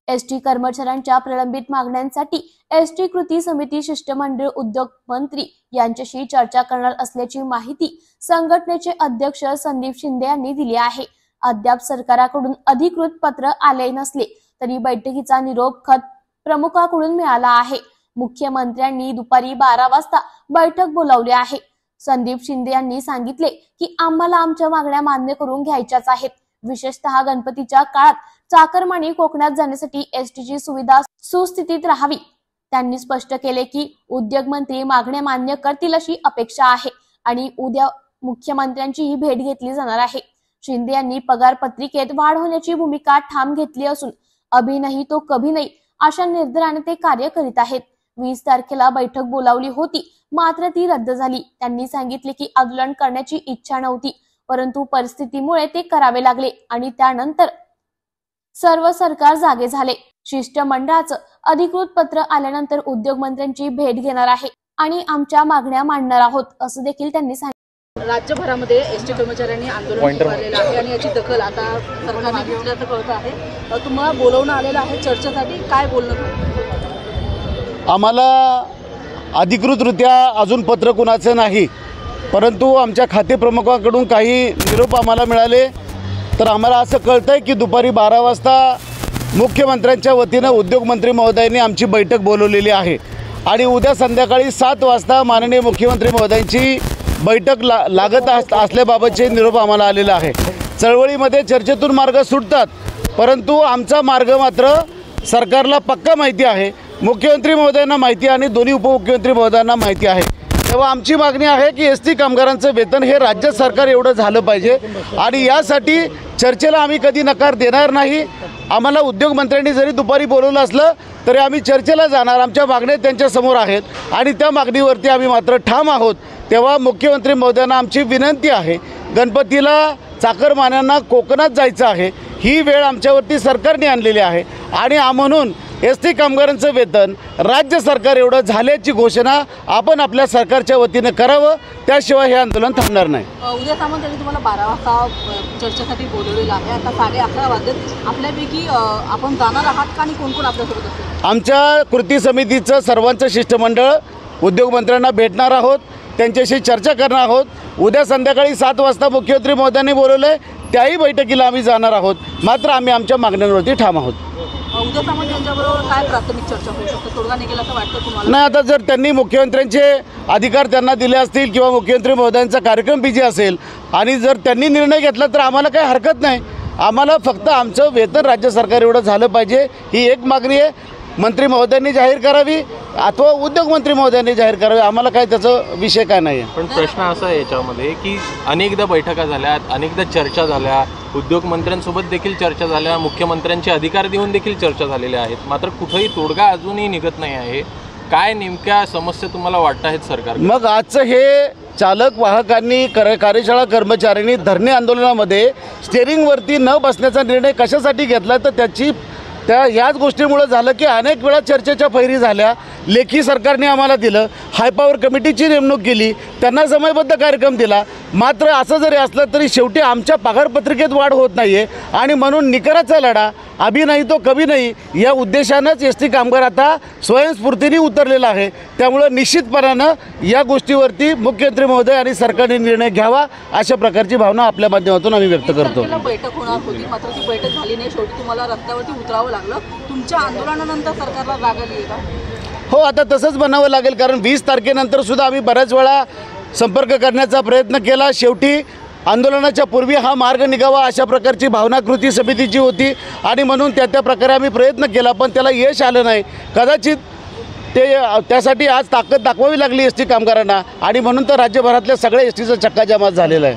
एसटी कर्मचाऱ्यांच्या प्रलंबित मागण्यांसाठी एसटी कृती समिती शिष्टमंडळ उद्योग मंत्री यांच्याशी चर्चा करणार असल्याची माहिती संघटनेचे अध्यक्ष संदीप शिंदे यांनी दिली आहे। अद्याप सरकारकडून अधिकृत पत्र आले नसले तरी बैठकीचा निरोप खत प्रमुखाकडून मिळाला आहे। मुख्यमंत्र्यांनी दुपारी 12 वाजता बैठक बोलावली आहे। संदीप शिंदे यांनी सांगितले की आम्हाला आमच्या मागण्या मान्य करून घ्यायच्याच आहेत। विशेषतः गणपतीच्या काळात चाकरमानी कोकणात जाण्यासाठी एसटीची सुविधा सुस्थितीत राहावी। त्यांनी स्पष्ट केले की उद्योग मंत्री मागण्या मान्य करतील अशी अपेक्षा आहे आणि उद्या मुख्यमंत्र्यांचीही भेट घेतली जाणार आहे। शिंदे यांनी पगार पत्रिकेत वाढ होण्याची भूमिका ठाम घेतली असून अभी नाही तो कभी नाही अशा निर्धाराने ते कार्य करीत आहेत। 20 तारखेला बैठक बोलावली होती, मात्र ती रद्द झाली। त्यांनी सांगितले की आंदोलन करण्याची इच्छा नव्हती, परंतु परिस्थितीमुळे ते करावे लागले आणि त्यानंतर सर्व सरकार जागे झाले। शिष्टमंडळाचं अधिकृत पत्र आल्यानंतर उद्योग मंत्र्यांची भेट घेणार आहे आणि आमच्या मागण्या मांडणार आहोत असं देखील त्यांनी सांगितलं। राज्यभरामध्ये एसटी कर्मचाऱ्यांनी आंदोलन पुकारलेलं आहे आणि याची दखल आता सरकारने घेतल्याचं कळत आहे। तुम्हाला बोलवणं आलेलं आहे चर्चेसाठी, काय बोलणं? आम्हाला अधिकृतरित्या अजून पत्र कुणाचं नाही, परंतु आमच्या खाते प्रमुखाकडून काही निरोप आम्हाला मिळाले तर आम्हाला असं कळतंय की दुपारी 12 वाजता मुख्यमंत्र्यांच्या वतीनं उद्योगमंत्री महोदयांनी आमची बैठक बोलवलेली आहे आणि उद्या संध्याकाळी 7 वाजता माननीय मुख्यमंत्री महोदयांची बैठक लागत असल्याबाबतचे निरोप आम्हाला आलेला आहे। चळवळीमध्ये चर्चेतून मार्ग सुटतात, परंतु आमचा मार्ग मात्र सरकारला पक्का माहिती आहे, मुख्यमंत्री महोदयांना माहिती आहे आणि दोन्ही उपमुख्यमंत्री महोदयांना माहिती आहे। तेव्हा आमची मागणी आहे की एसटी कामगारांचं वेतन हे राज्य सरकार एवढं झालं पाहिजे आणि यासाठी चर्चेला आम्ही कधी नकार देणार नाही। आम्हाला उद्योगमंत्र्यांनी जरी दुपारी बोलवलं असलं तरी आम्ही चर्चेला जाणार, आमच्या मागण्या त्यांच्यासमोर आहेत आणि त्या मागणीवरती आम्ही मात्र ठाम आहोत। तेव्हा मुख्यमंत्री महोदयांना आमची विनंती आहे, गणपतीला चाकरमान्यांना कोकणात जायचं आहे, ही वेळ आमच्यावरती सरकारने आणलेली आहे आणि म्हणून एसटी कामगारांचं वेतन राज्य सरकार एवढं झाल्याची घोषणा आपण आपल्या सरकारच्या वतीनं करावं, त्याशिवाय हे आंदोलन थांबणार नाही। उद्या सामंत यांनी तुम्हाला 12 वाजता चर्चेसाठी बोलवलेलं आहे, आता 11:30 वाजलेत, आपल्यापैकी आपण जाणार आहात का आणि कोण कोण आपल्यासोबत असेल? आमच्या कृती समितीचं सर्वांचं शिष्टमंडळ उद्योगमंत्र्यांना भेटणार आहोत, त्यांच्याशी चर्चा करणार आहोत। उद्या संध्याकाळी 7 वाजता मुख्यमंत्री महोदयांनी बोलवले त्याही बैठकीला आम्ही जाणार आहोत, मात्र आम्ही आमच्या मागण्यांवरती ठाम आहोत। उद्या सामंत यांच्याबरोबर काय प्राथमिक चर्चा होऊ शकते, तोडगा निघेल असं वाटतं तुम्हाला? नाही, आता जर त्यांनी मुख्यमंत्र्यांचे अधिकार त्यांना दिले असतील किंवा मुख्यमंत्री महोदयांचा कार्यक्रम बिझी असेल आणि जर त्यांनी निर्णय घेतला तर आम्हाला काही हरकत नाही। आम्हाला फक्त आमचं वेतन राज्य सरकार एवढं झालं पाहिजे ही एक मागणी आहे। मंत्री महोदयांनी जाहीर करावी अथवा उद्योगमंत्री महोदयांनी जाहीर करावी, आम्हाला काय त्याचा विषय काय नाही आहे। पण प्रश्न असा आहे याच्यामध्ये की अनेकदा बैठका झाल्या, अनेकदा चर्चा झाल्या, उद्योगमंत्र्यांसोबत देखील चर्चा झाल्या, मुख्यमंत्र्यांचे अधिकार देऊन देखील चर्चा झालेल्या आहेत, मात्र कुठेही तोडगा अजूनही निघत नाही आहे। काय नेमक्या समस्या तुम्हाला वाटत आहेत सरकार? मग आजचं हे चालक वाहकांनी कार्यशाळा कर्मचाऱ्यांनी धरणे आंदोलनामध्ये स्टेअरिंगवरती न बसण्याचा निर्णय कशासाठी घेतला तर याच गोष्टीमुळे झालं की अनेक वेळा चर्चेच्या फैरी झाल्या, लेखी सरकारने आम्हाला दिलं, हायपॉवर कमिटीची नेमणूक केली, त्यांना समयबद्ध कार्यक्रम दिला, मात्र असं जरी असलं तरी शेवटी आमच्या पगारपत्रिकेत वाढ होत नाही आहे आणि म्हणून निकराचा लढा अभी नाही तो कभी नाही या उद्देशानंच एसटी कामगार आता स्वयंस्फूर्तीने उतरलेला आहे। त्यामुळं निश्चितपणानं या गोष्टीवरती मुख्यमंत्री महोदय आणि सरकारने निर्णय घ्यावा अशा प्रकारची भावना आपल्या माध्यमातून आम्ही व्यक्त करतो। बैठक होणार होती, मात्र ती बैठक झाली नाही, शेवटी तुम्हाला रस्त्यावरती उतरावं लागलं। तुमच्या आंदोलनानंतर सरकारला जाग आली का? हो, आता तसंच बनावं लागेल, कारण 20 तारखेनंतर सुद्धा आम्ही बऱ्याच वेळा संपर्क करण्याचा प्रयत्न केला। शेवटी आंदोलनाच्या पूर्वी हा मार्ग निघावा अशा प्रकारची भावना कृती समितीची होती आणि म्हणून त्या प्रकारे आम्ही प्रयत्न केला, पण त्याला यश आलं नाही। कदाचित त्यासाठी आज ताकद दाखवावी लागली एसटी कामगारांना आणि म्हणून तर राज्यभरातल्या सगळ्या एसटीचा चक्काजाम झालेला आहे।